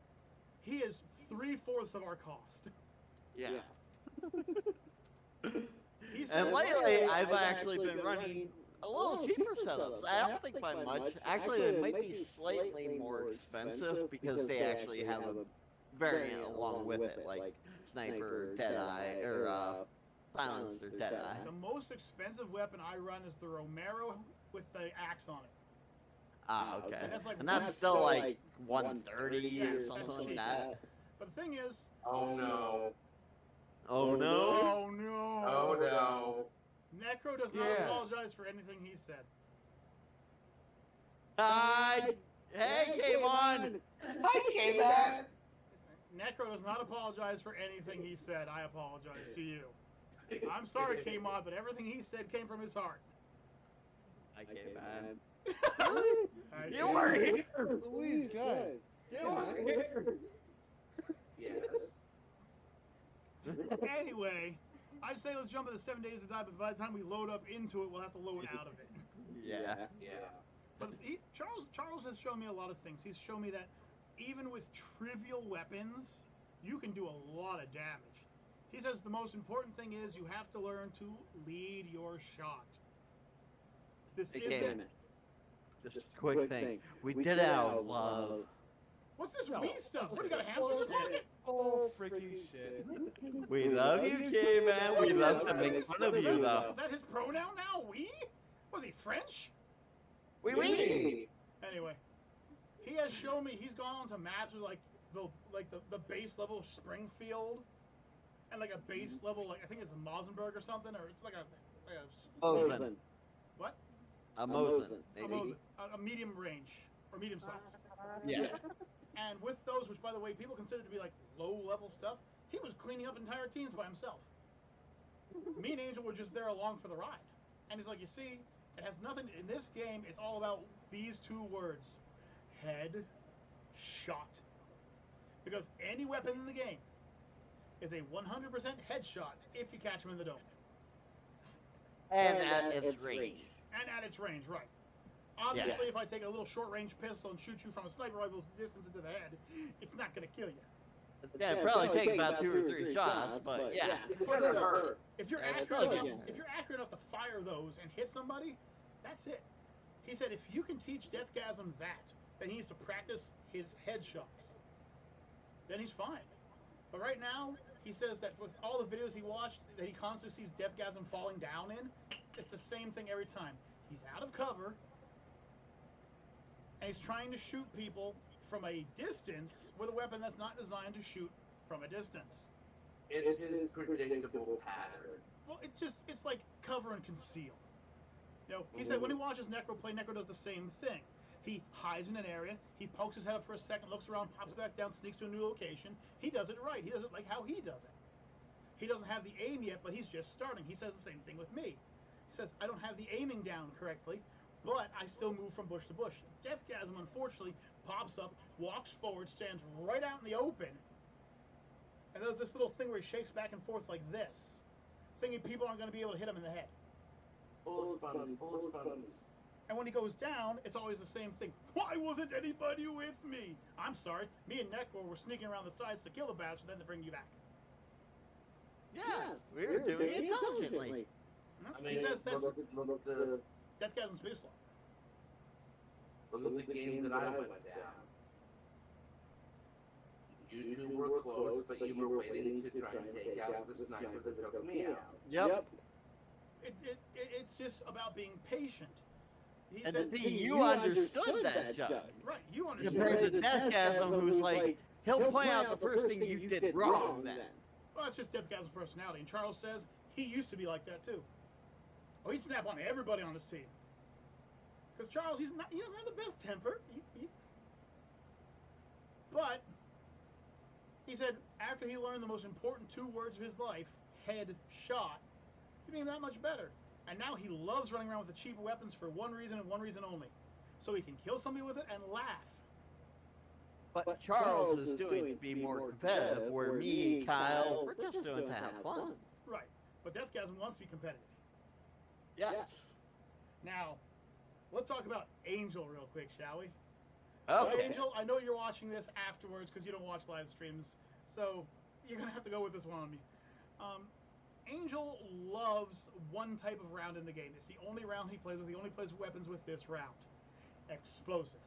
he is 3/4 of our cost. Yeah. And lately, I've actually been running a little cheaper setups. I don't think by much. Actually, they might be slightly more expensive because they actually have a variant along with it, like Sniper, Deadeye, or Silencer, Deadeye. The most expensive weapon I run is the Romero with the axe on it. Ah, okay. And that's still like 130 Yeah, or something like that. But the thing is... oh no. Oh no. Oh no. Oh no. Necro does not Yeah. apologize for anything he said. Hey, came on. I came back. Necro does not apologize for anything he said. I apologize to you. I'm sorry, K-Mod, but everything he said came from his heart. I came on. Really? You were here. Louise, guys. Damn it. Yes. Anyway, I'd say let's jump into 7 Days to Die, but by the time we load up into it, we'll have to load out of it. Yeah. Yeah. But Charles has shown me a lot of things. He's shown me that even with trivial weapons, you can do a lot of damage. He says the most important thing is you have to learn to lead your shot. This Hey, isn't. Cayman. Just a quick thing. We did it out of love. What's this Wii stuff? What do you got a hamster in your pocket? Oh, freaking shit. We love you, Cayman. We love to make fun of you, though. Is that his pronoun now? We? Was he French? We. Anyway, he has shown me he's gone on to maps with the base level of Springfield, and like a base level I think it's a Mosenberg or something, or it's like a Mosen. what? A Mosen. A medium range or medium size. Yeah. And with those, which by the way people consider to be like low level stuff, he was cleaning up entire teams by himself. Me and Angel were just there along for the ride, and he's like, you see, it has nothing in this game. It's all about these two words: head shot. Because any weapon in the game is a 100% headshot if you catch him in the dome. And at its range. And at its range, right. Obviously, if I take a little short-range pistol and shoot you from a sniper rifle's distance into the head, it's not going to kill you. Yeah, it'd probably take about 2 or 3 shots, but yeah. It's gonna hurt. If you're That's accurate still enough, if you're accurate enough to fire those and hit somebody, that's it. He said if you can teach Deathgasm that, then he needs to practice his headshots. Then he's fine. But right now, he says that with all the videos he watched, that he constantly sees Deathgasm falling down in, it's the same thing every time. He's out of cover, and he's trying to shoot people from a distance with a weapon that's not designed to shoot from a distance. It's his predictable pattern. Well, it's like cover and conceal. You know, he said when he watches Necro play, Necro does the same thing. He hides in an area, he pokes his head up for a second, looks around, pops back down, sneaks to a new location. He does it right. He does it like how he does it. He doesn't have the aim yet, but he's just starting. He says the same thing with me. He says, I don't have the aiming down correctly, but I still move from bush to bush. Deathgasm, unfortunately, pops up, walks forward, stands right out in the open, and does this little thing where he shakes back and forth like this, thinking people aren't going to be able to hit him in the head. Bullets buttons. And when he goes down, it's always the same thing. Why wasn't anybody with me? I'm sorry. Me and Necro were sneaking around the sides to kill the bastard, then to bring you back. Yeah, we were doing it intelligently. I mean, He says that's look at the Deathgasm's biggest flaw. look at the games that I went down. You two were close, but you were waiting to try and take out the sniper that took me out. Yep. It's just about being patient. He And says, to see you understood that, Chuck. right, you understand. Compared to Deathgasm, who's like, he'll point out the first thing you did wrong then. Well, that's just Deathgasm's personality. And Charles says he used to be like that too. Oh, he'd snap on everybody on his team. Because Charles, he doesn't have the best temper. But he said after he learned the most important 2 words of his life, head shot, he became that much better. And now he loves running around with the cheaper weapons for one reason and one reason only. So he can kill somebody with it and laugh. But Charles is doing to be more competitive, where me, Kyle, we're just doing to have fun. Right. But Deathgasm wants to be competitive. Yes. Now, let's talk about Angel real quick, shall we? Okay. Angel, I know you're watching this afterwards because you don't watch live streams, so you're going to have to go with this one on me. Angel loves one type of round in the game. It's the only round he plays with. He only plays weapons with this round. Explosive.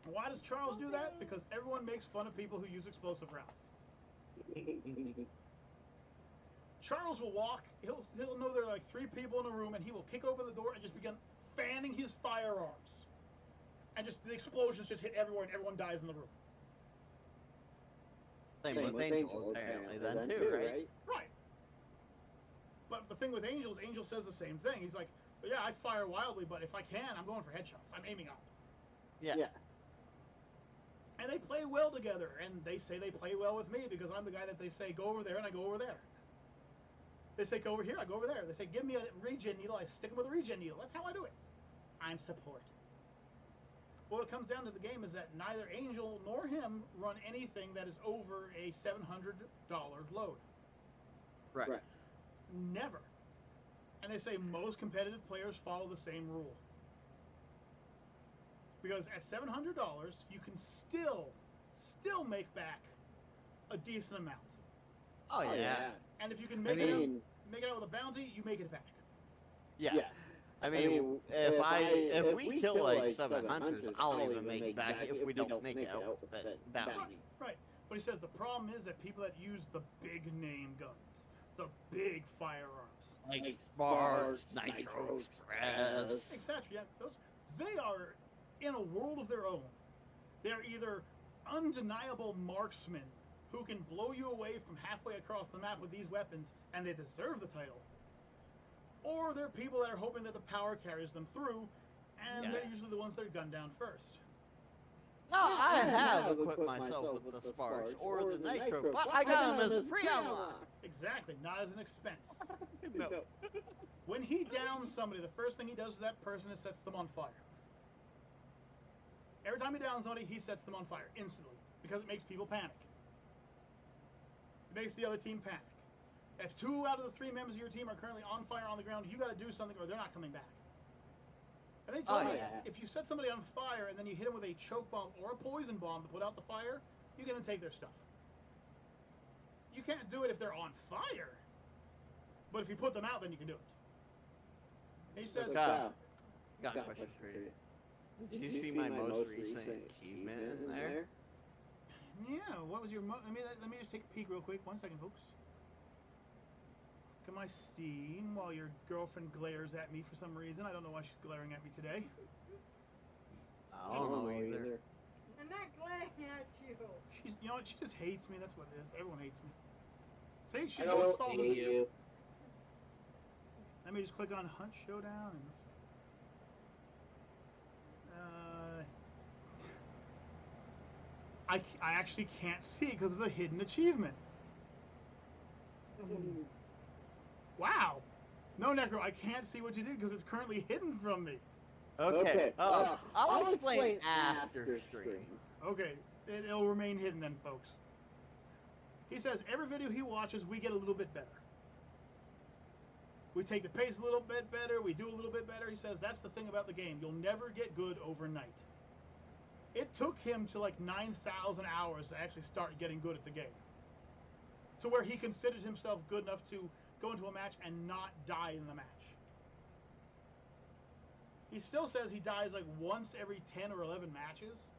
Why does Charles do that? Because everyone makes fun of people who use explosive rounds. Charles will walk, he'll know there are like 3 people in a room, and he will kick open the door and just begin fanning his firearms. And just the explosions just hit everywhere and everyone dies in the room. Same with Angel, apparently, then, too, right? Right. But the thing with Angel is Angel says the same thing. He's like, well, yeah, I fire wildly, but if I can, I'm going for headshots. I'm aiming up. Yeah. And they play well together, and they say they play well with me because I'm the guy that they say go over there, and I go over there. They say go over here, I go over there. They say give me a regen needle, I stick them with a regen needle. That's how I do it. I'm support. What it comes down to the game is that neither Angel nor him run anything that is over a $700 load. Right. Never. And they say most competitive players follow the same rule. Because at $700, you can still make back a decent amount. Oh, yeah. And if you can make it out with a bounty, you make it back. Yeah. I mean, if we kill like 700s, I'll even make it back if we don't make it out with that bounty. Right. But he says the problem is that people that use the big name guns, the big firearms, like Sparks, Nitro Express, etc. Yeah, they are in a world of their own. They're either undeniable marksmen who can blow you away from halfway across the map with these weapons, and they deserve the title. Or they're people that are hoping that the power carries them through, and they're usually the ones that are gunned down first. No, I have equipped myself with the Sparks or the Nitro, but I got them as a free unlock. Exactly, not as an expense. No. When he downs somebody, the first thing he does to that person is sets them on fire. Every time he downs somebody, he sets them on fire instantly because it makes people panic. It makes the other team panic. If 2 out of the 3 members of your team are currently on fire on the ground, you got to do something or they're not coming back. And they tell you, if you set somebody on fire and then you hit them with a choke bomb or a poison bomb to put out the fire, you can then take their stuff. You can't do it if they're on fire, but if you put them out, then you can do it. He says, got a question for you. Did you see my most recent achievement in there? Yeah, what was your... let me just take a peek real quick. 1 second, folks. Look at my Steam while your girlfriend glares at me for some reason. I don't know why she's glaring at me today. I don't know either. I'm not glaring at you. You know what? She just hates me. That's what it is. Everyone hates me. See, she I just don't assaulted hate me. you. Let me just click on Hunt Showdown and I actually can't see because it's a hidden achievement. Wow. No, Necro, I can't see what you did because it's currently hidden from me. Okay. I'll explain after stream. Okay. It'll remain hidden then, folks. He says every video he watches, we get a little bit better. We take the pace a little bit better. We do a little bit better. He says that's the thing about the game. You'll never get good overnight. It took him to like 9,000 hours to actually start getting good at the game. To where he considered himself good enough to go into a match and not die in the match. He still says he dies like once every 10 or 11 matches.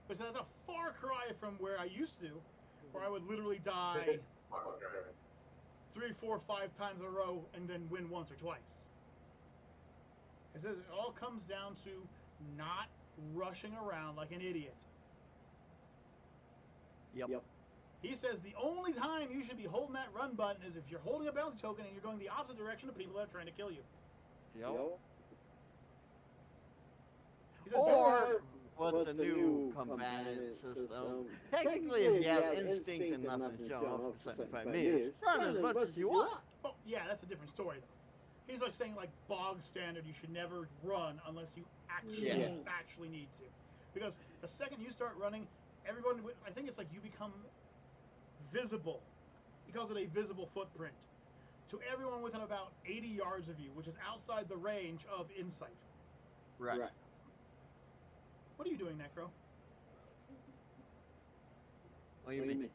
But that's a far cry from where I used to, where I would literally die 3, 4, 5 times in a row and then win once or twice. He says it all comes down to not rushing around like an idiot. Yep. He says the only time you should be holding that run button is if you're holding a bounty token and you're going the opposite direction of people that are trying to kill you. Yep. He says, Or with the new combatant system, technically if you have instinct and nothing showing up for 75 meters, run as much as you want. Oh, yeah, that's a different story though. He's like saying like bog standard, you should never run unless you actually need to. Because the second you start running, everyone, I think it's like you become visible. He calls it a visible footprint to everyone within about 80 yards of you, which is outside the range of insight. Right. What are you doing, Necro? What do you mean?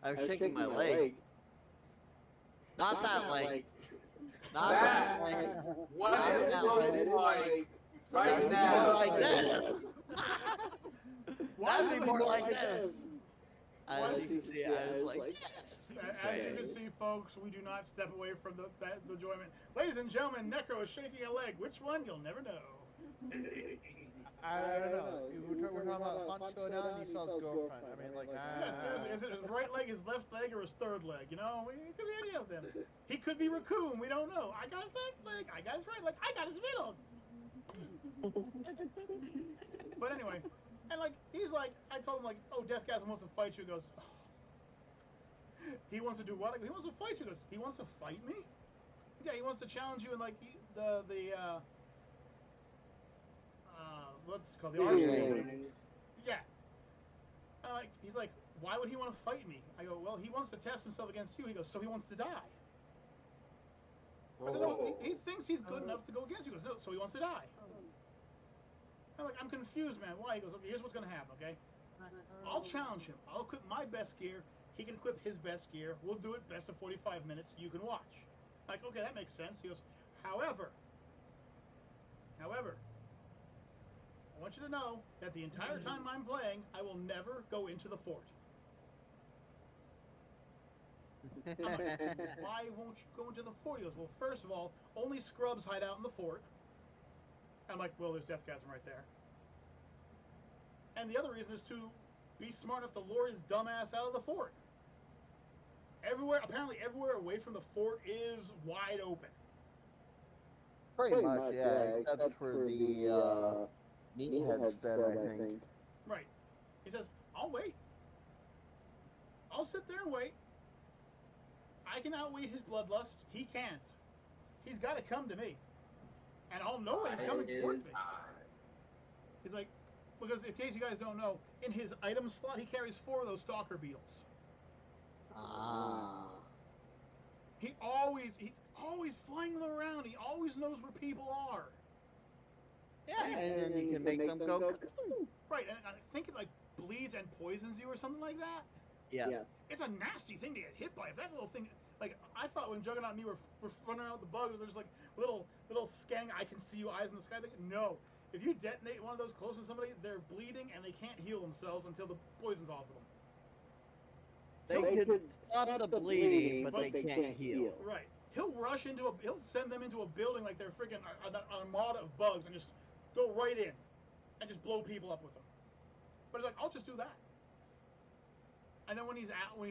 I was shaking my leg. Not that leg. Not that leg. What Not is that it leg. like That'd right be now? more like this. That'd be more like this. As you can see, I was like, As you can see, folks, we do not step away from the enjoyment. Ladies and gentlemen, Necro is shaking a leg. Which one? You'll never know. I don't know. We're talking about Hunt Showdown. He saw his girlfriend. I mean, like, Yeah, seriously, is it his right leg, his left leg, or his third leg? You know, it could be any of them. He could be Raccoon. We don't know. I got his left leg. I got his right leg. I got his middle. But anyway, and like he's like, I told him like, oh, Deathgasm wants to fight you. He goes, oh. He wants to do what? He wants to fight you. He goes, he wants to fight me? Yeah, he wants to challenge you in like the what's it called, the arsenal. Yeah. Like he's like, why would he want to fight me? I go, well, he wants to test himself against you. He goes, so he wants to die. I said, no, he thinks he's good enough to go against you. He goes, no, so he wants to die. I'm like, I'm confused, man. Why? He goes, okay, here's what's gonna happen, okay? I'll challenge him. I'll equip my best gear. He can equip his best gear. We'll do it best of 45 minutes. You can watch. Like, okay, that makes sense. He goes, however, I want you to know that the entire time I'm playing, I will never go into the fort. I'm like, why won't you go into the fort? He goes, well, first of all, only scrubs hide out in the fort. I'm like, well, there's Deathgasm right there. And the other reason is to be smart enough to lure his dumb ass out of the fort. Apparently everywhere away from the fort is wide open. Pretty much, yeah, except for the meatheads then, I think. Right. He says, I'll wait. I'll sit there and wait. I can outwait his bloodlust. He can't. He's got to come to me. And I'll know when he's coming towards me. He's like, because in case you guys don't know, in his item slot, he carries 4 of those stalker beetles. Ah. He's always flying them around. He always knows where people are. Yeah, and then you can make them go. Right, and I think it like bleeds and poisons you or something like that. Yeah. It's a nasty thing to get hit by. If that little thing, like I thought when Juggernaut and me were running around with the bugs, there's like little skang, I can see you eyes in the sky thing. No, if you detonate one of those close to somebody, they're bleeding and they can't heal themselves until the poison's off of them. They could stop the bleeding, but they can't heal. Right. He'll send them into a building like they're freaking an armada of bugs and just go right in and just blow people up with them. But he's like, I'll just do that. And then when he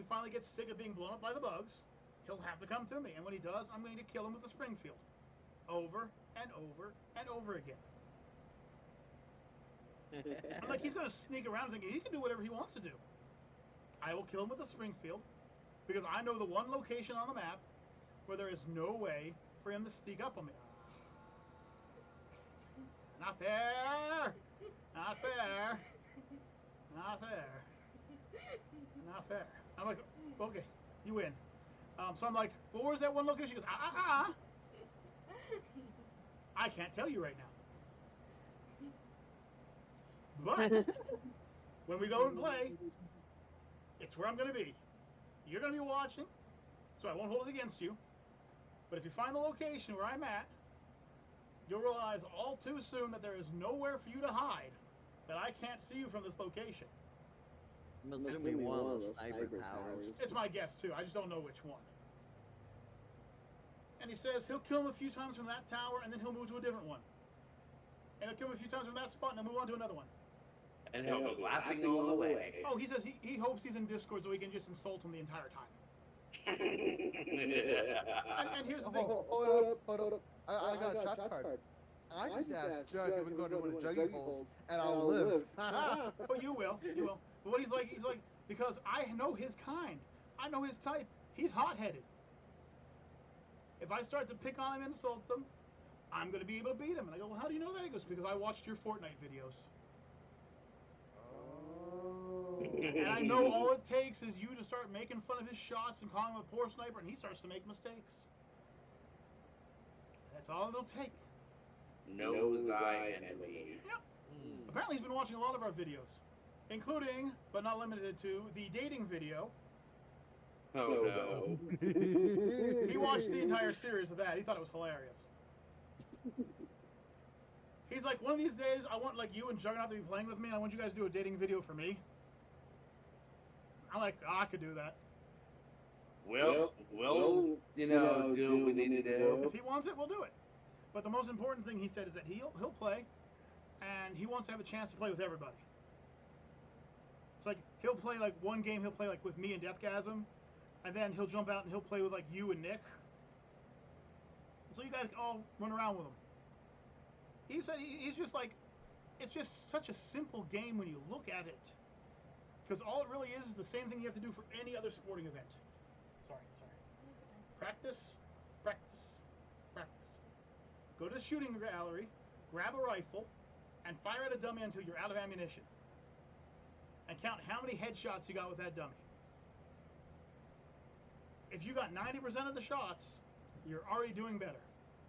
finally gets sick of being blown up by the bugs, he'll have to come to me. And when he does, I'm going to kill him with the Springfield. Over and over and over again. I'm like, he's going to sneak around thinking he can do whatever he wants to do. I will kill him with a Springfield because I know the one location on the map where there is no way for him to sneak up on me. Not fair! Not fair! Not fair! Not fair. I'm like, okay, you win. So I'm like, well, where's that one location? He goes, I can't tell you right now. But when we go and play, it's where I'm going to be. You're going to be watching, so I won't hold it against you. But if you find the location where I'm at, you'll realize all too soon that there is nowhere for you to hide, that I can't see you from this location. I'm assuming one of those sniper towers. It's my guess, too. I just don't know which one. And he says he'll kill him a few times from that tower, and then he'll move to a different one. And he'll kill him a few times from that spot, and he'll move on to another one. And he'll go laughing all the way. Oh, he says he hopes he's in Discord so he can just insult him the entire time. And here's the thing. Hold up. I got a chat card. I just asked Jug if we're going to one of Juggy Bowls, and I'll live. Oh, you will. But what he's like, because I know his kind. I know his type. He's hot-headed. If I start to pick on him and insult him, I'm going to be able to beat him. And I go, well, how do you know that? He goes, because I watched your Fortnite videos. And I know all it takes is you to start making fun of his shots and calling him a poor sniper, and he starts to make mistakes. That's all it'll take. Know thy enemy. Yep. Apparently he's been watching a lot of our videos, including, but not limited to, the dating video. Oh no. He watched the entire series of that. He thought it was hilarious. He's like, one of these days, I want like you and Juggernaut to be playing with me, and I want you guys to do a dating video for me. I'm like, oh, I could do that. We'll do what we need to do. If he wants it, we'll do it. But the most important thing he said is that he'll play, and he wants to have a chance to play with everybody. It's like he'll play like one game, he'll play like with me and Deathgasm, and then he'll jump out and he'll play with like you and Nick. And so you guys all run around with him. He said he's just like, it's just such a simple game when you look at it. Because all it really is the same thing you have to do for any other sporting event. Sorry. Practice, practice, practice. Go to the shooting gallery, grab a rifle, and fire at a dummy until you're out of ammunition. And count how many headshots you got with that dummy. If you got 90% of the shots, you're already doing better.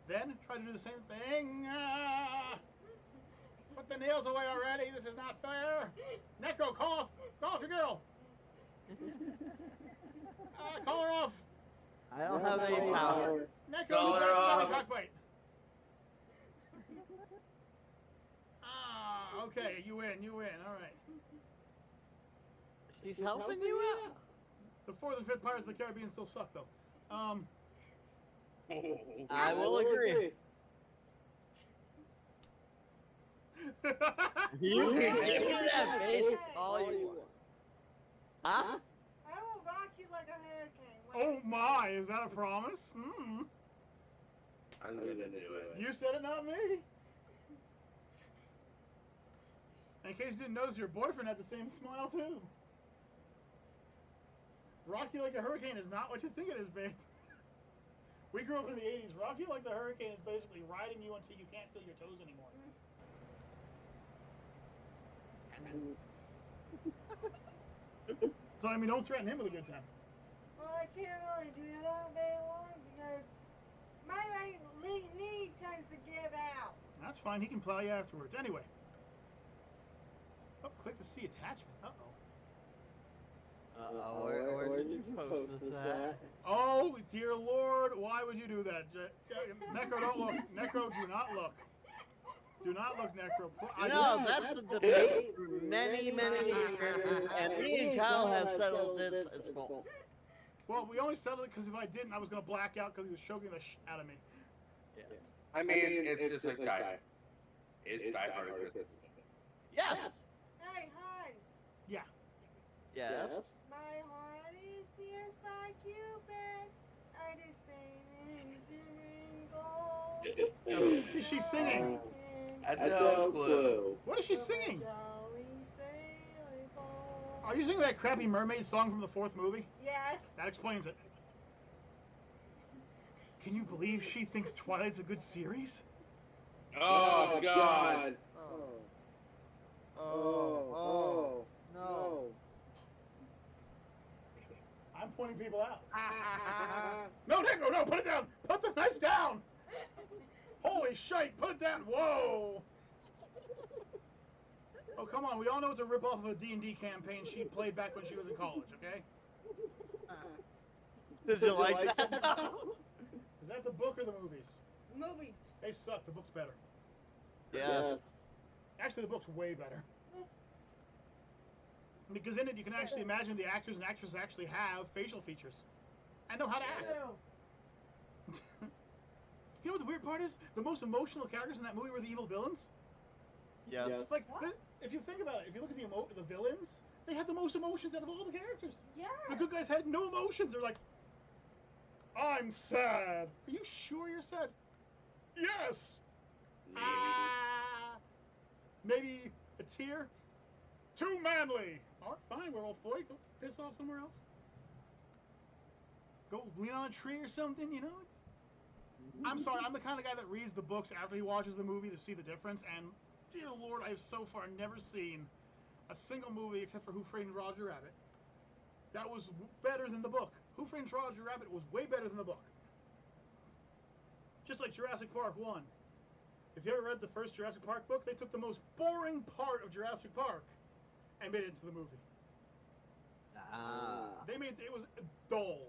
Then try to do the same thing. Put the nails away already. This is not fair. Necro, call off your girl. Call her off. I don't have any power. Necro, Call you her got off. cockfight. Okay, you win. All right. She's helping you out. The 4th and 5th Pirates of the Caribbean still suck, though. I will agree. You can give me that face all you want. Huh? I will rock you like a hurricane. Oh my, is that a promise? I'm gonna do it. You said it, not me. In case you didn't notice, your boyfriend had the same smile too. Rock you like a hurricane is not what you think it is, babe. We grew up in the 80s. Rock you like the hurricane is basically riding you until you can't feel your toes anymore. So, I mean, don't threaten him with a good time. Well, I can't really do that very long because my right knee tends to give out. That's fine. He can plow you afterwards. Anyway. Oh, click to see attachment. Uh-oh. Where did you post this at? Oh, dear Lord. Why would you do that? Necro, don't look. Necro, do not look. Do not look, Necro. No, that's a debate for many, many years, and me and Kyle have settled this as false. Well, we only settled it because if I didn't, I was going to black out because he was choking the shit out of me. Yeah. I mean, it's just like die. It's Die Hard Christmas. Yes. Hey, hon. Yeah. Yes. My heart is pierced by Cupid. I disdain his ring gold. Is she singing? I have no clue. What is she singing? Are you singing that crappy mermaid song from the 4th movie? Yes. That explains it. Can you believe she thinks Twilight's a good series? Oh, God. Oh, no. I'm pointing people out. No, Nico, no, put it down. Put the knife down. Holy shite, put it down. Whoa. Oh, come on. We all know it's a ripoff of a D&D campaign she played back when she was in college, okay? Did you like that, though? Is that the book or the movies? Movies. They suck. The book's better. Yes. Actually, the book's way better. Because in it, you can actually imagine the actors and actresses actually have facial features and know how to act. You know what the weird part is? The most emotional characters in that movie were the evil villains. Yes. Like, if you think about it, if you look at the villains, they had the most emotions out of all the characters. Yeah. The good guys had no emotions. They're like, I'm sad. Are you sure you're sad? Yes. Maybe a tear. Too manly. All right, fine, werewolf boy. Go piss off somewhere else. Go lean on a tree or something, you know? I'm sorry, I'm the kind of guy that reads the books after he watches the movie to see the difference, and dear Lord, I have so far never seen a single movie except for Who Framed Roger Rabbit that was better than the book. Who Framed Roger Rabbit was way better than the book. Just like Jurassic Park 1. If you ever read the first Jurassic Park book, they took the most boring part of Jurassic Park and made it into the movie. They made it was dull.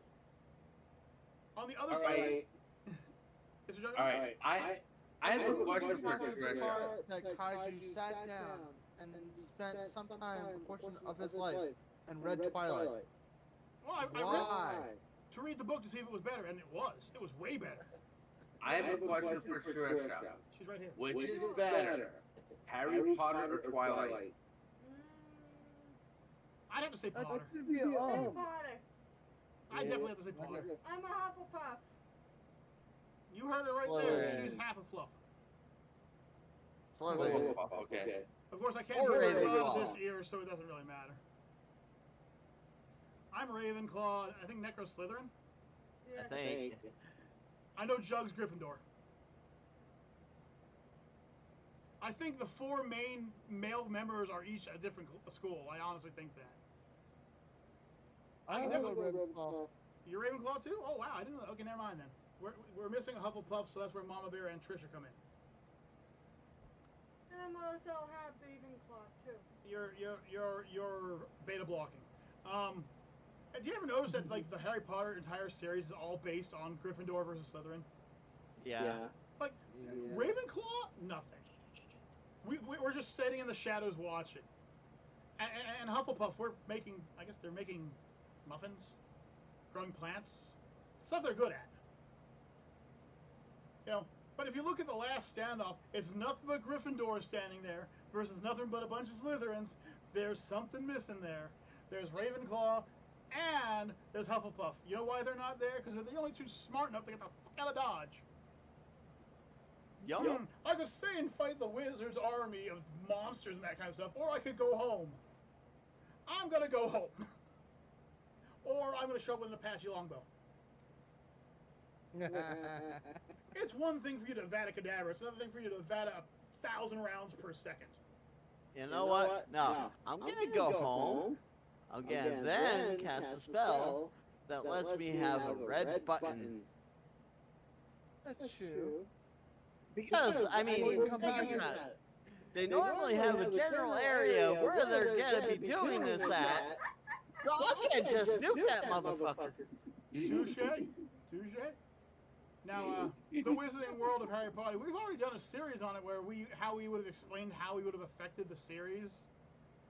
On the other side, all right. I have a question for Trisha. That Kaiju sat down and spent some time, a portion of his life, and read Twilight. Well, I read to read the book to see if it was better, and it was. It was way better. I have a question for Trisha. She's right here. Which is better, Harry Potter or Twilight? I'd have to say That Potter. could be Harry oh. Potter. I definitely have to say Potter. I'm a Hufflepuff. You heard it right Well, there. She's half a fluff. Slytherin. Okay. Of course, I can't Or hear it out of Ravenclaw. this ear, so it doesn't really matter. I'm Ravenclaw. I think Necro's Slytherin. I think. I know Jug's Gryffindor. I think the 4 main male members are each a different school. I honestly think that. I know Ravenclaw. You're Ravenclaw too? Oh wow, I didn't know. Okay, never mind then. We're missing a Hufflepuff, so that's where Mama Bear and Trisha come in. And I'm also half Ravenclaw too. You're beta blocking. Do you ever notice that like the Harry Potter entire series is all based on Gryffindor versus Slytherin? Yeah. Like Ravenclaw, nothing. We're just sitting in the shadows watching. And Hufflepuff, we're making. I guess they're making muffins, growing plants, stuff they're good at. You know, but if you look at the last standoff, it's nothing but Gryffindor standing there versus nothing but a bunch of Slytherins. There's something missing there. There's Ravenclaw and there's Hufflepuff. You know why they're not there? Because they're the only two smart enough to get the fuck out of Dodge. Yup. I could stay and fight the wizard's army of monsters and that kind of stuff, or I could go home. I'm gonna go home. Or I'm gonna show up with an Apache longbow. It's one thing for you to Avada Kedavra, it's another thing for you to Avada 1,000 rounds per second. You know what? No, I'm gonna go home. Again, then cast a spell that lets me have a red button. That's true. Because, I mean, think about it. They normally have a general area of where they're gonna be doing this at. So I can just nuke that motherfucker. Touche. Now, the Wizarding World of Harry Potter, we've already done a series on it where how we would have explained how we would have affected the series.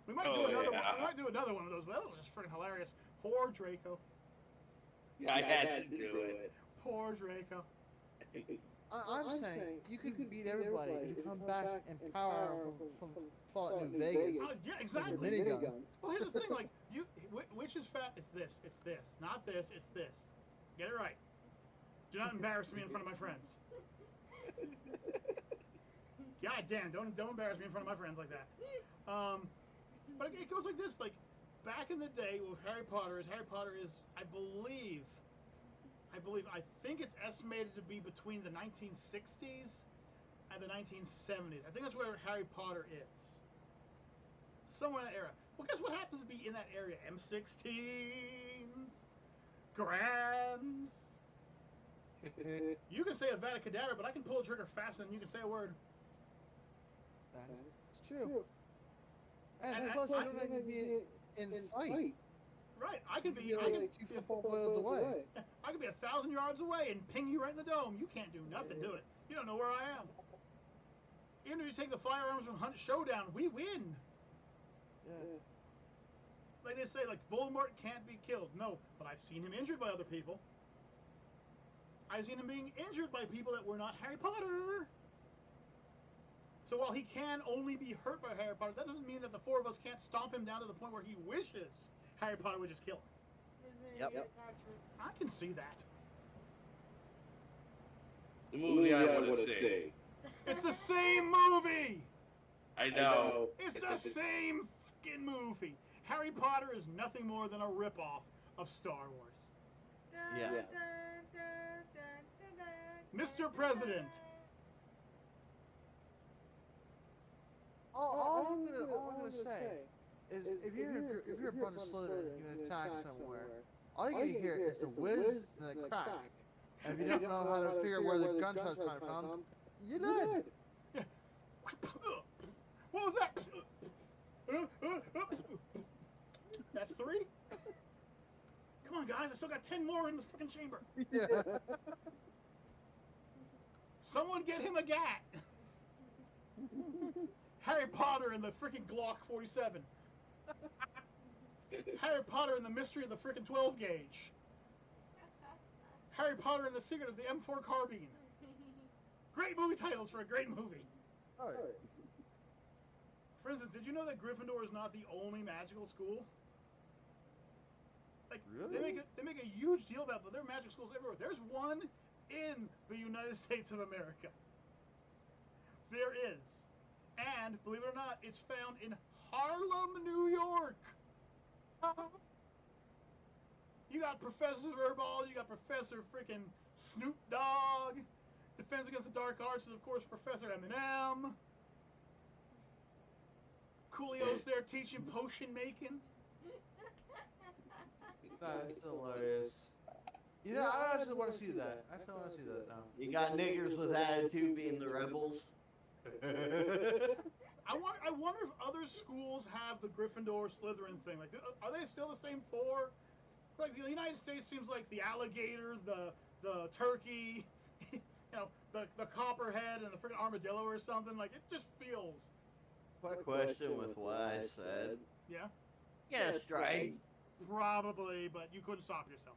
We might do another one. We might do another one of those, but that was just freaking hilarious. Poor Draco. Yeah, I had to do it. Poor Draco. I'm saying you could beat everybody if you come back in power from Fallout New Vegas. Yeah, exactly. Minigun. Well, here's the thing: like, which is fat? It's this. It's this. Not this. It's this. Get it right. Do not embarrass me in front of my friends. God damn! Don't embarrass me in front of my friends like that. But it goes like this: like, back in the day with Harry Potter is I think it's estimated to be between the 1960s and the 1970s. I think that's where Harry Potter is. Somewhere in that era. Well, guess what happens to be in that area? M16s, Grams. You can say Avada Kedavra, but I can pull a trigger faster than you can say a word. That's true. And plus, you don't have to be in sight. Right, I could be like 2 football fields away. I could be 1,000 yards away and ping you right in the dome. You can't do nothing to it. You don't know where I am. Even if you take the firearms from Hunt Showdown, we win. Yeah. Like they say, like Voldemort can't be killed. No, but I've seen him injured by other people. I've seen him being injured by people that were not Harry Potter. So while he can only be hurt by Harry Potter, that doesn't mean that the 4 of us can't stomp him down to the point where he wishes Harry Potter would just kill him. Yep. I can see that. The movie I want to see. It's the same movie! I know. It's the same fucking movie. Harry Potter is nothing more than a ripoff of Star Wars. Yeah. Mr. President. All I'm gonna say is if you're a bunch of Slytherin, you're gonna attack somewhere. All you can hear is the whiz and the crack. And if you don't know how to figure out where the gunshot's coming from, you're dead. Yeah. What was that? That's 3? Come on, guys. I still got 10 more in the freaking chamber. Yeah. Someone get him a gat. Harry Potter and the freaking Glock 47. Harry Potter and the mystery of the freaking 12 gauge. Harry Potter and the secret of the M4 carbine. Great movie titles for a great movie. All right. instance, did you know that Gryffindor is not the only magical school? Like, Really? they make a huge deal about it, but there are magic schools everywhere. There's one in the United States of America. There is. And, believe it or not, it's found in Harlem, New York. You got Professor Herbal, you got Professor freaking Snoop Dogg. Defense Against the Dark Arts is, of course, Professor Eminem. Coolio's there teaching potion making. That's hilarious. Yeah, I actually want to see that. I actually want to see that now. You got niggers with attitude being the rebels. I wonder if other schools have the Gryffindor Slytherin thing. Like, are they still the same four? Like, the United States seems like the alligator, the turkey, you know, the copperhead, and the freaking armadillo or something. Like, it just feels. Quick question with what I said. Yeah. Yeah, strike. Probably, but you couldn't stop yourself.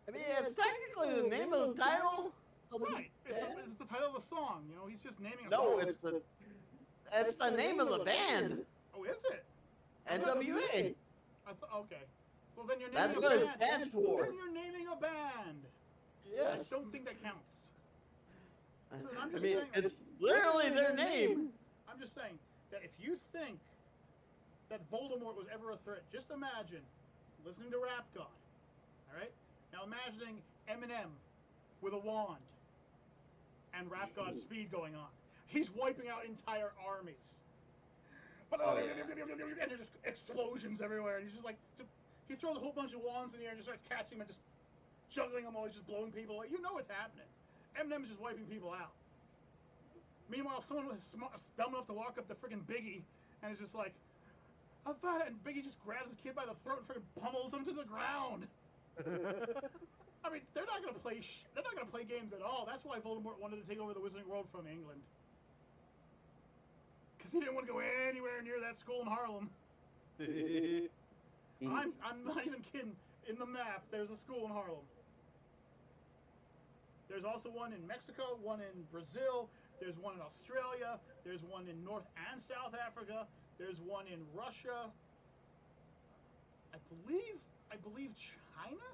I mean, it's technically the name of the title. Right. It's the title of the song. You know, he's just naming a No, song. it's the name of the band. Oh, is it? NWA. Okay. Well, then you're naming That's a what it band. stands for. Then you're naming a band. Yes. I don't think that counts. I I'm mean, just saying, it's literally their name. I'm just saying that if you think that Voldemort was ever a threat, just imagine listening to Rap God. All right? Now imagining Eminem with a wand and Rap God's speed going on. He's wiping out entire armies. But and there's just explosions everywhere, and he's just like, he throws a whole bunch of wands in the air and just starts catching them and just juggling them while he's just blowing people. You know what's happening. Eminem's just wiping people out. Meanwhile, someone was dumb enough to walk up to freaking Biggie and is just like, Avada, and Biggie just grabs the kid by the throat and freaking pummels him to the ground. I mean, they're not gonna play games at all. That's why Voldemort wanted to take over the Wizarding World from England, because he didn't want to go anywhere near that school in Harlem. I'm not even kidding. In the map, there's a school in Harlem. There's also one in Mexico, one in Brazil. There's one in Australia. There's one in North and South Africa. There's one in Russia. I believe China?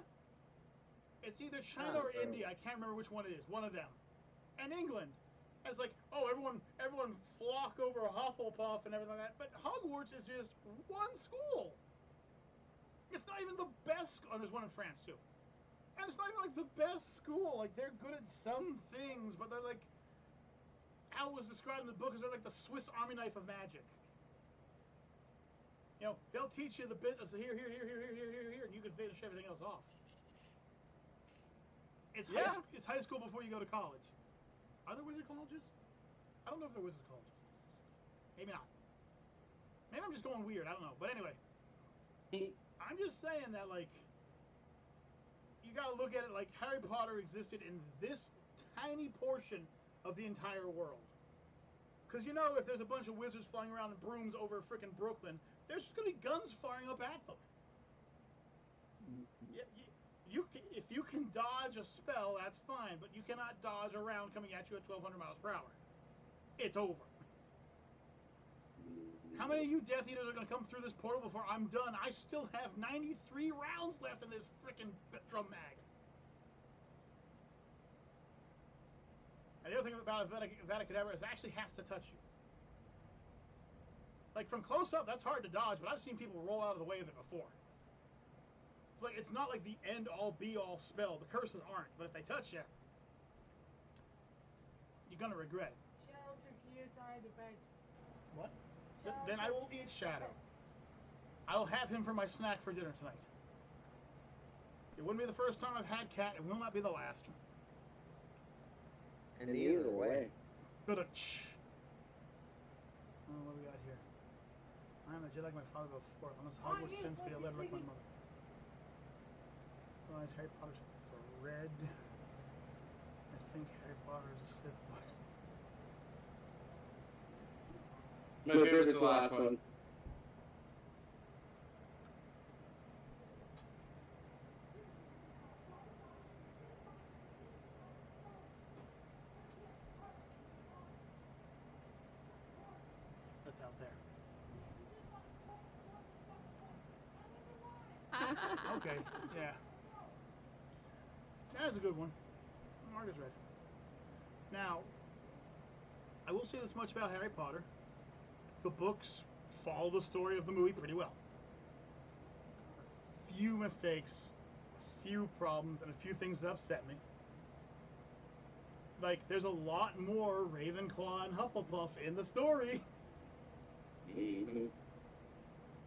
It's either China or India. I can't remember which one it is. One of them. And England. And it's like, oh, everyone flock over Hufflepuff and everything like that. But Hogwarts is just one school. It's not even the best. Oh, there's one in France too. And it's not even like the best school. Like, they're good at some things, but they're like, how it was described in the book, is they're like the Swiss Army knife of magic. You know, they'll teach you the bit. So here, and you can finish everything else off. It's high school before you go to college. Are there wizard colleges? I don't know if they're wizard colleges. Maybe not. Maybe I'm just going weird. I don't know. But anyway, I'm just saying that, like, you gotta look at it like Harry Potter existed in this tiny portion of the entire world. Because, you know, if there's a bunch of wizards flying around in brooms over frickin' Brooklyn, there's just gonna be guns firing up at them. If you can dodge a spell, that's fine, but you cannot dodge a round coming at you at 1,200 miles per hour. It's over. How many of you Death Eaters are going to come through this portal before I'm done? I still have 93 rounds left in this frickin' drum mag. And the other thing about Avada Kedavra is it actually has to touch you. Like, from close up, that's hard to dodge, but I've seen people roll out of the way of it before. It's like, it's not like the end-all, be-all spell. The curses aren't, but if they touch you, you're going to regret it. Shadow took you inside the bed. What? Then I will eat Shadow. I'll have him for my snack for dinner tonight. It wouldn't be the first time I've had cat. It will not be the last. And either way. But what do we got here? I am a Jedi like my father before, unless Hogwarts sins be a letter like my mother. Well, Harry Potter's a red. I think Harry Potter is a Sith. My favorite's the last one. That's out there. Okay, yeah. That is a good one. Mark is right. Now, I will say this much about Harry Potter. The books follow the story of the movie pretty well. Few mistakes, few problems, and a few things that upset me. Like, there's a lot more Ravenclaw and Hufflepuff in the story.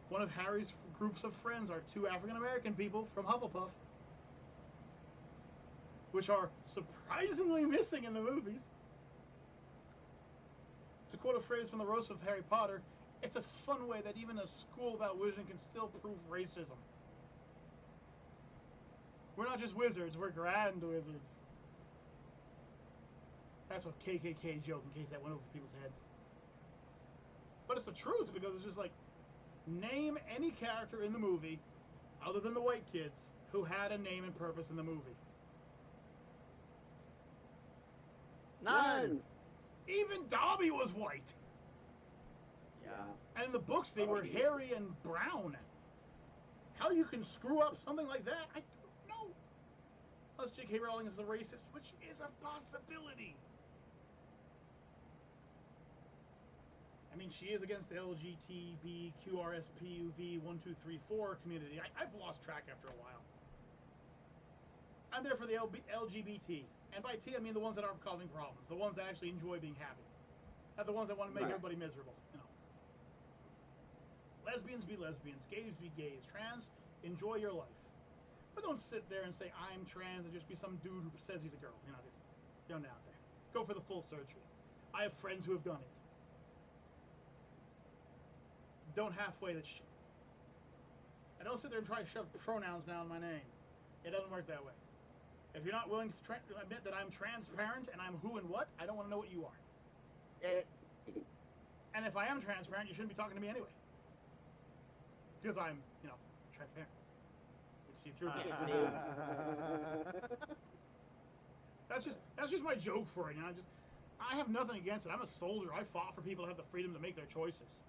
One of Harry's groups of friends are 2 African American people from Hufflepuff, which are surprisingly missing in the movies. To quote a phrase from the roast of Harry Potter, it's a fun way that even a school about wizarding can still prove racism. We're not just wizards, we're grand wizards. That's a KKK joke in case that went over people's heads. But it's the truth, because it's just like, name any character in the movie, other than the white kids, who had a name and purpose in the movie. None. Even Dobby was white. Yeah. And in the books, they were hairy and brown. How you can screw up something like that, I don't know. Unless J.K. Rowling is a racist, which is a possibility. I mean, she is against the LGBTQRSPUV1234 community. I've lost track after a while. I'm there for the LGBT. And by T, I mean the ones that aren't causing problems. The ones that actually enjoy being happy. Not the ones that want to make everybody miserable. You know. Lesbians be lesbians. Gays be gays. Trans, enjoy your life. But don't sit there and say, I'm trans, and just be some dude who says he's a girl. You know, just don't out there. Go for the full surgery. I have friends who have done it. Don't halfway that shit. And don't sit there and try to shove pronouns down my name. It doesn't work that way. If you're not willing to admit that I'm transparent and I'm who and what, I don't want to know what you are. And if I am transparent, you shouldn't be talking to me anyway. Because I'm, you know, transparent. Which see through me. That's just my joke for it. You know, I have nothing against it. I'm a soldier. I fought for people to have the freedom to make their choices.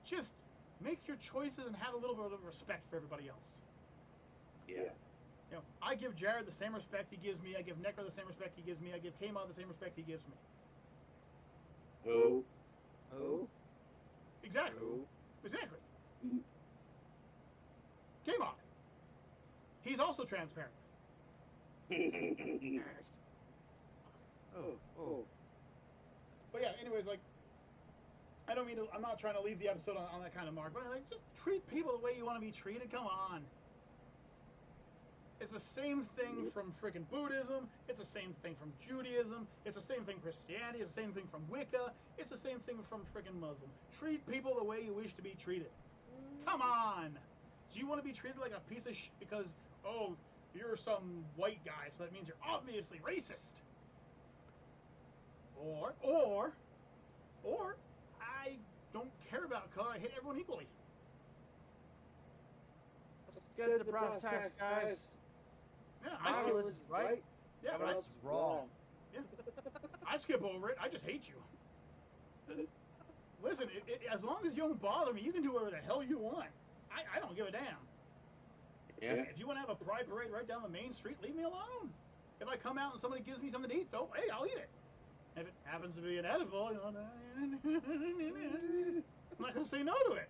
Just make your choices and have a little bit of respect for everybody else. Yeah. You know, I give Jared the same respect he gives me. I give Necker the same respect he gives me. I give Kmod the same respect he gives me. Who? Exactly. Who? Exactly. Kmod. He's also transparent. But yeah, anyways, like, I don't mean to, I'm not trying to leave the episode on that kind of mark, but like, just treat people the way you want to be treated. Come on. It's the same thing from freaking Buddhism. It's the same thing from Judaism. It's the same thing Christianity. It's the same thing from Wicca. It's the same thing from freaking Muslim. Treat people the way you wish to be treated. Come on. Do you want to be treated like a piece of shit because, oh, you're some white guy, so that means you're obviously racist? Or, I don't care about color. I hate everyone equally. Let's get to the brass tacks, guys. Yeah, My religion's right. Yeah, Everyone else is wrong. Yeah. I skip over it. I just hate you. Listen, as long as you don't bother me, you can do whatever the hell you want. I don't give a damn. Yeah. If you want to have a pride parade right down the main street, leave me alone. If I come out and somebody gives me something to eat, though, hey, I'll eat it. If it happens to be an edible, you know, I'm not going to say no to it.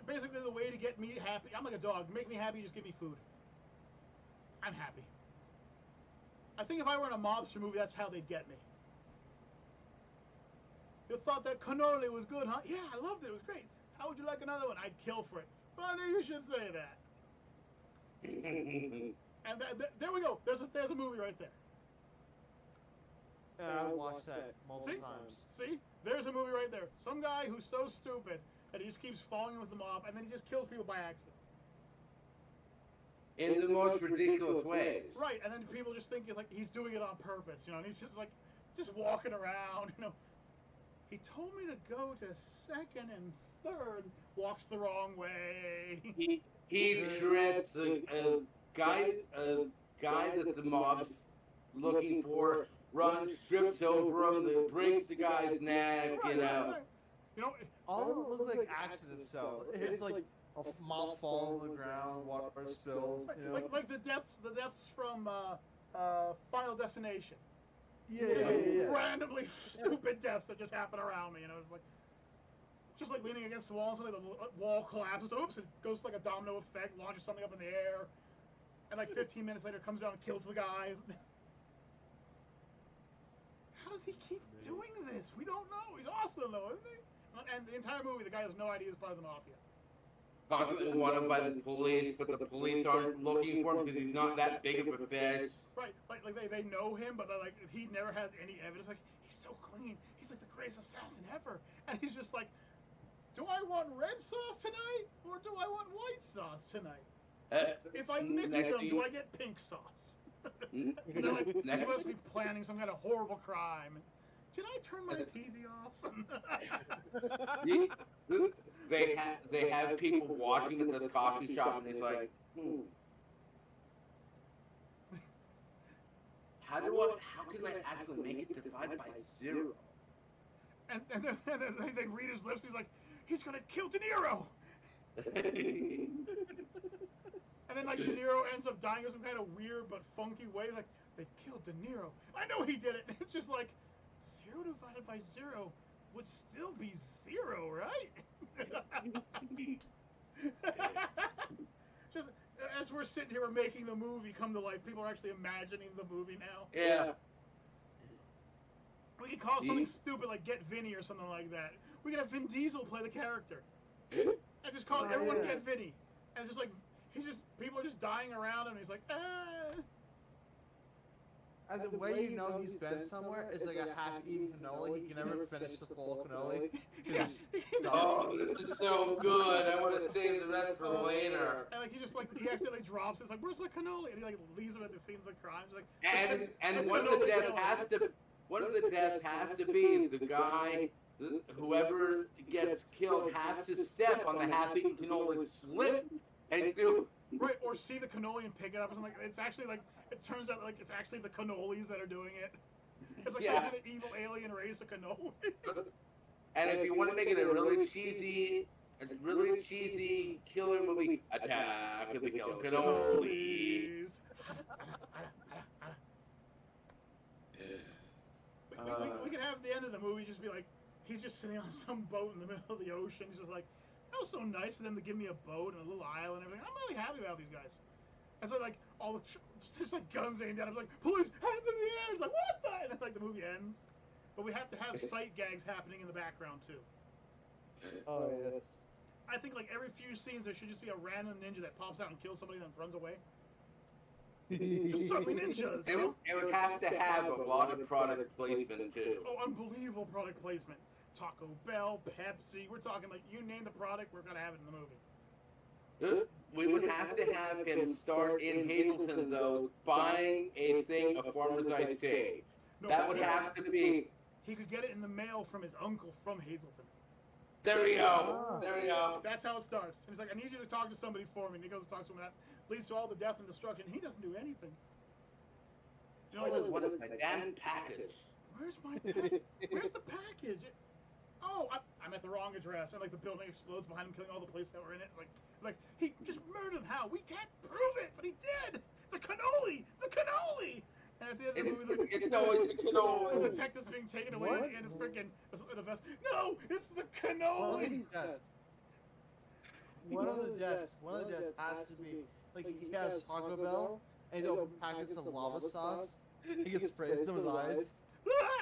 Basically, the way to get me happy, I'm like a dog. Make me happy, just give me food. I'm happy. I think if I were in a mobster movie, that's how they'd get me. You thought that cannoli was good, huh? Yeah, I loved it. It was great. How would you like another one? I'd kill for it. Funny you should say that. And there we go. There's a movie right there. Yeah, I watched that multiple times. See? There's a movie right there. Some guy who's so stupid that he just keeps falling in with the mob, and then he just kills people by accident. In the most ridiculous ways. Right, and then people just think he's doing it on purpose, you know, and he's just like, just walking around, you know. He told me to go to second and third, walks the wrong way. He strips a guy that the mob's looking for, runs, strips over him, breaks the guy's neck, you know. You know, all of them look like accidents, though. It's like A mop falls on the ground, water spills. You know? Like the deaths from Final Destination. Yeah. Randomly stupid deaths that just happen around me, it's like just like leaning against the wall, and suddenly the wall collapses. Oops! It goes like a domino effect, launches something up in the air, and like 15 minutes later, comes down and kills the guys. How does he keep doing this? We don't know. He's awesome though, isn't he? And the entire movie, the guy has no idea he's part of the mafia. Constantly wanted by the police, but the police aren't looking for him because he's not that big of a fish. Right, like they know him, but like he never has any evidence. Like he's so clean. He's like the greatest assassin ever, and he's just like, do I want red sauce tonight or do I want white sauce tonight? If I mix them, do I get pink sauce? They're like, you must be planning some kind of horrible crime. Did I turn my TV off? They have people watching at this coffee shop, and he's like, how can I actually make it divide by 0? And then they read his lips. And he's like, he's gonna kill De Niro. And then like De Niro ends up dying in some kind of weird but funky way. Like they killed De Niro. I know he did it. It's just like 0 divided by 0 would still be 0, right? Just as we're sitting here, we're making the movie come to life. People are actually imagining the movie now. Yeah. We could call something stupid like Get Vinny or something like that. We could have Vin Diesel play the character. And just call it everyone Get Vinny. And it's just like, people are just dying around him, and he's like, ah. And the way you know he's been somewhere is like a half-eaten cannoli. He can never finish the full cannoli. Oh, this is so good. I want to save the rest for later. And like he accidentally drops it. It's like, where's my cannoli? And he like leaves him at the scene of the crime. Like, and one of the deaths has to be the guy. Whoever gets killed has to step on the half-eaten cannoli, slip, and do. Right, or see the cannoli and pick it up. Like it's actually like it turns out like it's actually the cannolis that are doing it. It's like some kind of evil alien race of cannolis. And if you want to make it a really cheesy killer movie, Attack of the Killer Cannolis. We could have the end of the movie just be like he's just sitting on some boat in the middle of the ocean. He's just like, that was so nice of them to give me a boat and a little island and everything. I'm really happy about these guys. And so like all there's like guns aimed at him, like police, hands in the air. It's like what the? And then like the movie ends, but we have to have sight gags happening in the background too. Oh yes. I think like every few scenes there should just be a random ninja that pops out and kills somebody and then runs away. Just suddenly ninjas. It would have to have a lot of product placement too. Oh, unbelievable product placement. Taco Bell, Pepsi, we're talking like you name the product, we're gonna have it in the movie. We would have to have him start in Hazleton though, buying a thing of Farmer's Iced Tea. That would have to be. He could get it in the mail from his uncle from Hazleton. There we go. There we go. That's how it starts. And he's like, I need you to talk to somebody for me. And he goes and talks to him. That leads to all the death and destruction. He doesn't do anything. You know, what is my damn package? Where's my package? Where's the package? Oh, I'm at the wrong address. And like the building explodes behind him, killing all the police that were in it. It's like he just murdered them. How? We can't prove it, but he did. The cannoli. The cannoli. And at the end of the movie, the detective's being taken away in a freaking vest. No, it's the cannoli. One of the deaths has to be like he has Taco Bell and he's open packets of lava sauce. He gets sprayed in some of his eyes.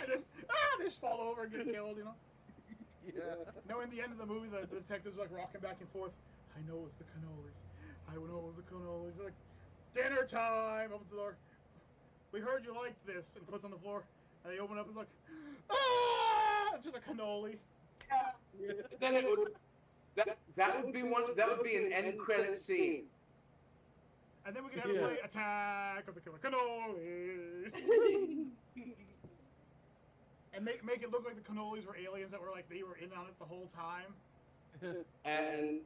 They just fall over and get killed, you know. Yeah. No, in the end of the movie, the detective's like rocking back and forth. I know it was the cannolis. I know it was the cannolis. They're like, dinner time. Opens the door. We heard you liked this, and puts on the floor. And they open up and it's like, ah! It's just a cannoli. Yeah. Then it would. That would be one. That would be an end credit scene. And then we could have it play Attack of the Killer Cannolis. And make it look like the cannolis were aliens that were like they were in on it the whole time. And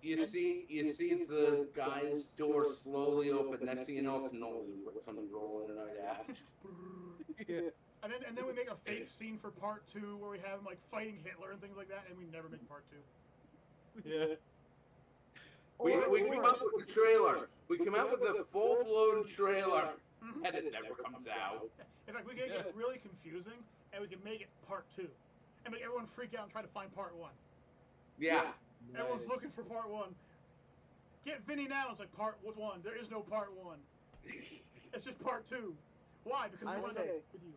you see the guy's door slowly open. Next thing you know, cannoli comes rolling right out. And then we make a fake scene for part 2 where we have him like fighting Hitler and things like that, and we never make part 2. Yeah. We came up with the trailer. We came out with a full-blown trailer, Mhm. and it never comes out. In fact, we can get really confusing, and we can make it part 2, and make everyone freak out and try to find part 1. Yeah. Everyone's looking for part 1. Get Vinny now. It's like part 1. There is no part 1. It's just part 2. Why? Because we I want to say- know with you.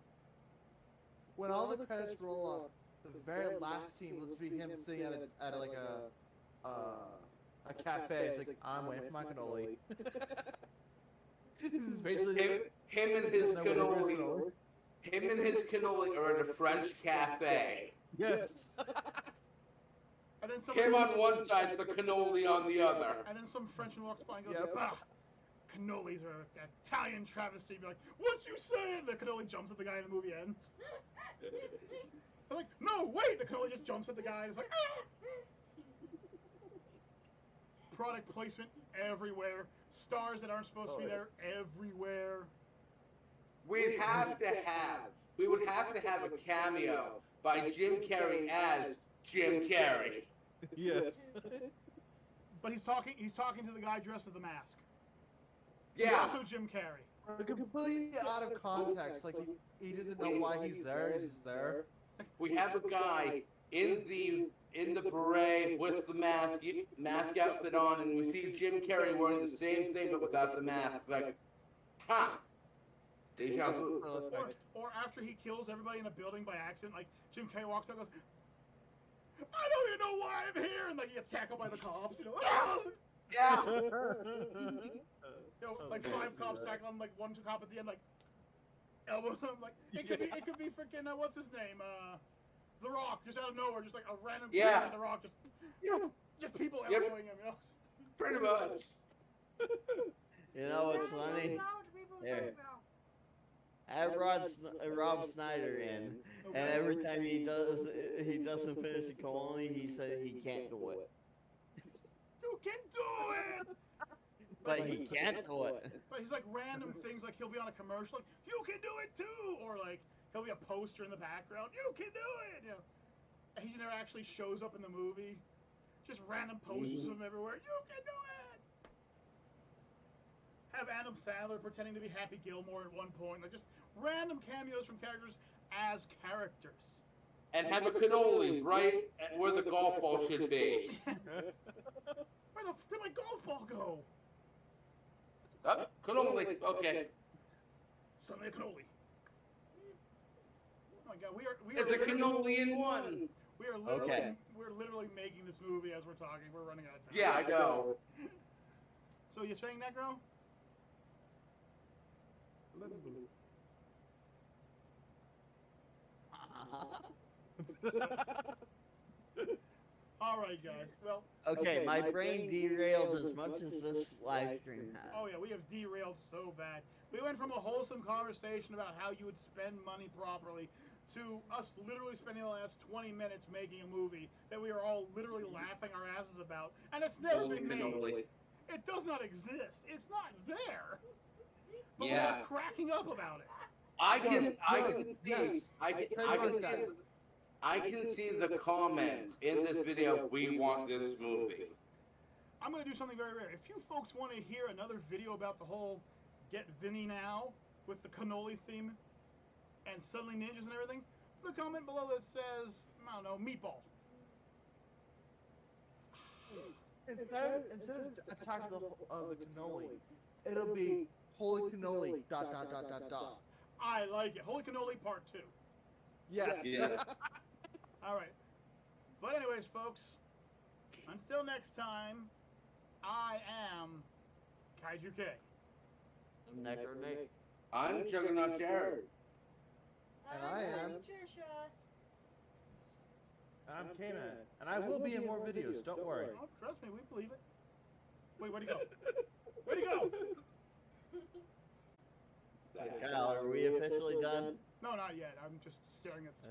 When all the credits roll off, the very last scene will be him sitting at like a cafe. It's like, I'm waiting for my cannoli. It's basically Him and his cannoli. Him and his cannoli are at a French cafe. Yes. And then some Him on one side, the cannoli on the other. And then some Frenchman walks by and goes, Yep. "Bah, cannolis are an Italian travesty." Be like, "What you saying?" The cannoli jumps at the guy and the movie ends. They're like, "No, wait!" The cannoli just jumps at the guy and it's like, "Ah!" Product placement everywhere. Stars that aren't supposed to be there everywhere. We would have to have a cameo by Jim Carrey as Jim Carrey. Yes. But he's talking to the guy dressed as the Mask. He's Yeah. also Jim Carrey. Completely out of context. Like he doesn't know why he's there. He's just there. We have a guy in the beret with the mask outfit on, and we see Jim Carrey wearing the same thing but without the mask. It's like, ha! Deja vu. Or after he kills everybody in a building by accident, like Jim Carrey walks out and goes, "I don't even know why I'm here," and like he gets tackled by the cops, you know. "Ah!" Yeah. You know, like 5 cops tackle him, like 1 cop at the end, like elbows him. Like it could be freaking what's his name, The Rock, just out of nowhere, just like a random Yeah. The Rock, just people Yep. elbowing him, you know. Pretty much. You know what's funny? There. I have Rob Snyder in, and every time he doesn't finish a colony, he says he can't do it. You can do it. But he can't do it. But he's like random things, like he'll be on a commercial, like "You can do it too," or like he'll be a poster in the background, "You can do it," you know. And he never actually shows up in the movie. Just random posters of him everywhere. "You can do it." Have Adam Sandler pretending to be Happy Gilmore at one point, like just random cameos from characters as characters. And have a cannoli right at where the golf ball should be. Where the f did my golf ball go? Oh, cannoli. Okay. Suddenly a cannoli. Oh my god, we are It's a cannoli in one. We are literally Okay. we're literally making this movie as we're talking. We're running out of time. Yeah, I know. So you're saying that, girl? All right, guys. Well, Okay, my brain derailed as much as this live stream has. oh yeah, we have derailed so bad. We went from a wholesome conversation about how you would spend money properly to us literally spending the last 20 minutes making a movie that we are all literally laughing our asses about, and it's never been made. Cannoli. It does not exist. It's not there. But Yeah. we're all cracking up about it. I can Yes. see the comments in this video. We want this movie. I'm going to do something very rare. If you folks want to hear another video about the whole Get Vinny Now with the cannoli theme and suddenly ninjas and everything, put a comment below that says, I don't know, meatball. Instead of attack the cannoli, it'll be holy cannoli ... I like it. Holy Cannoli Part 2. Yes. Yeah. All right. But anyways, folks, until next time, I am Kaiju K. I'm Necro Nick. I'm Juggernaut Jared. And I am. Trisha. And I'm K-Man. And I will be in more videos, don't worry. Oh, trust me, we believe it. Wait, where'd he go? Where'd he go? Kyle, are we officially done? No, not yet. I'm just staring at the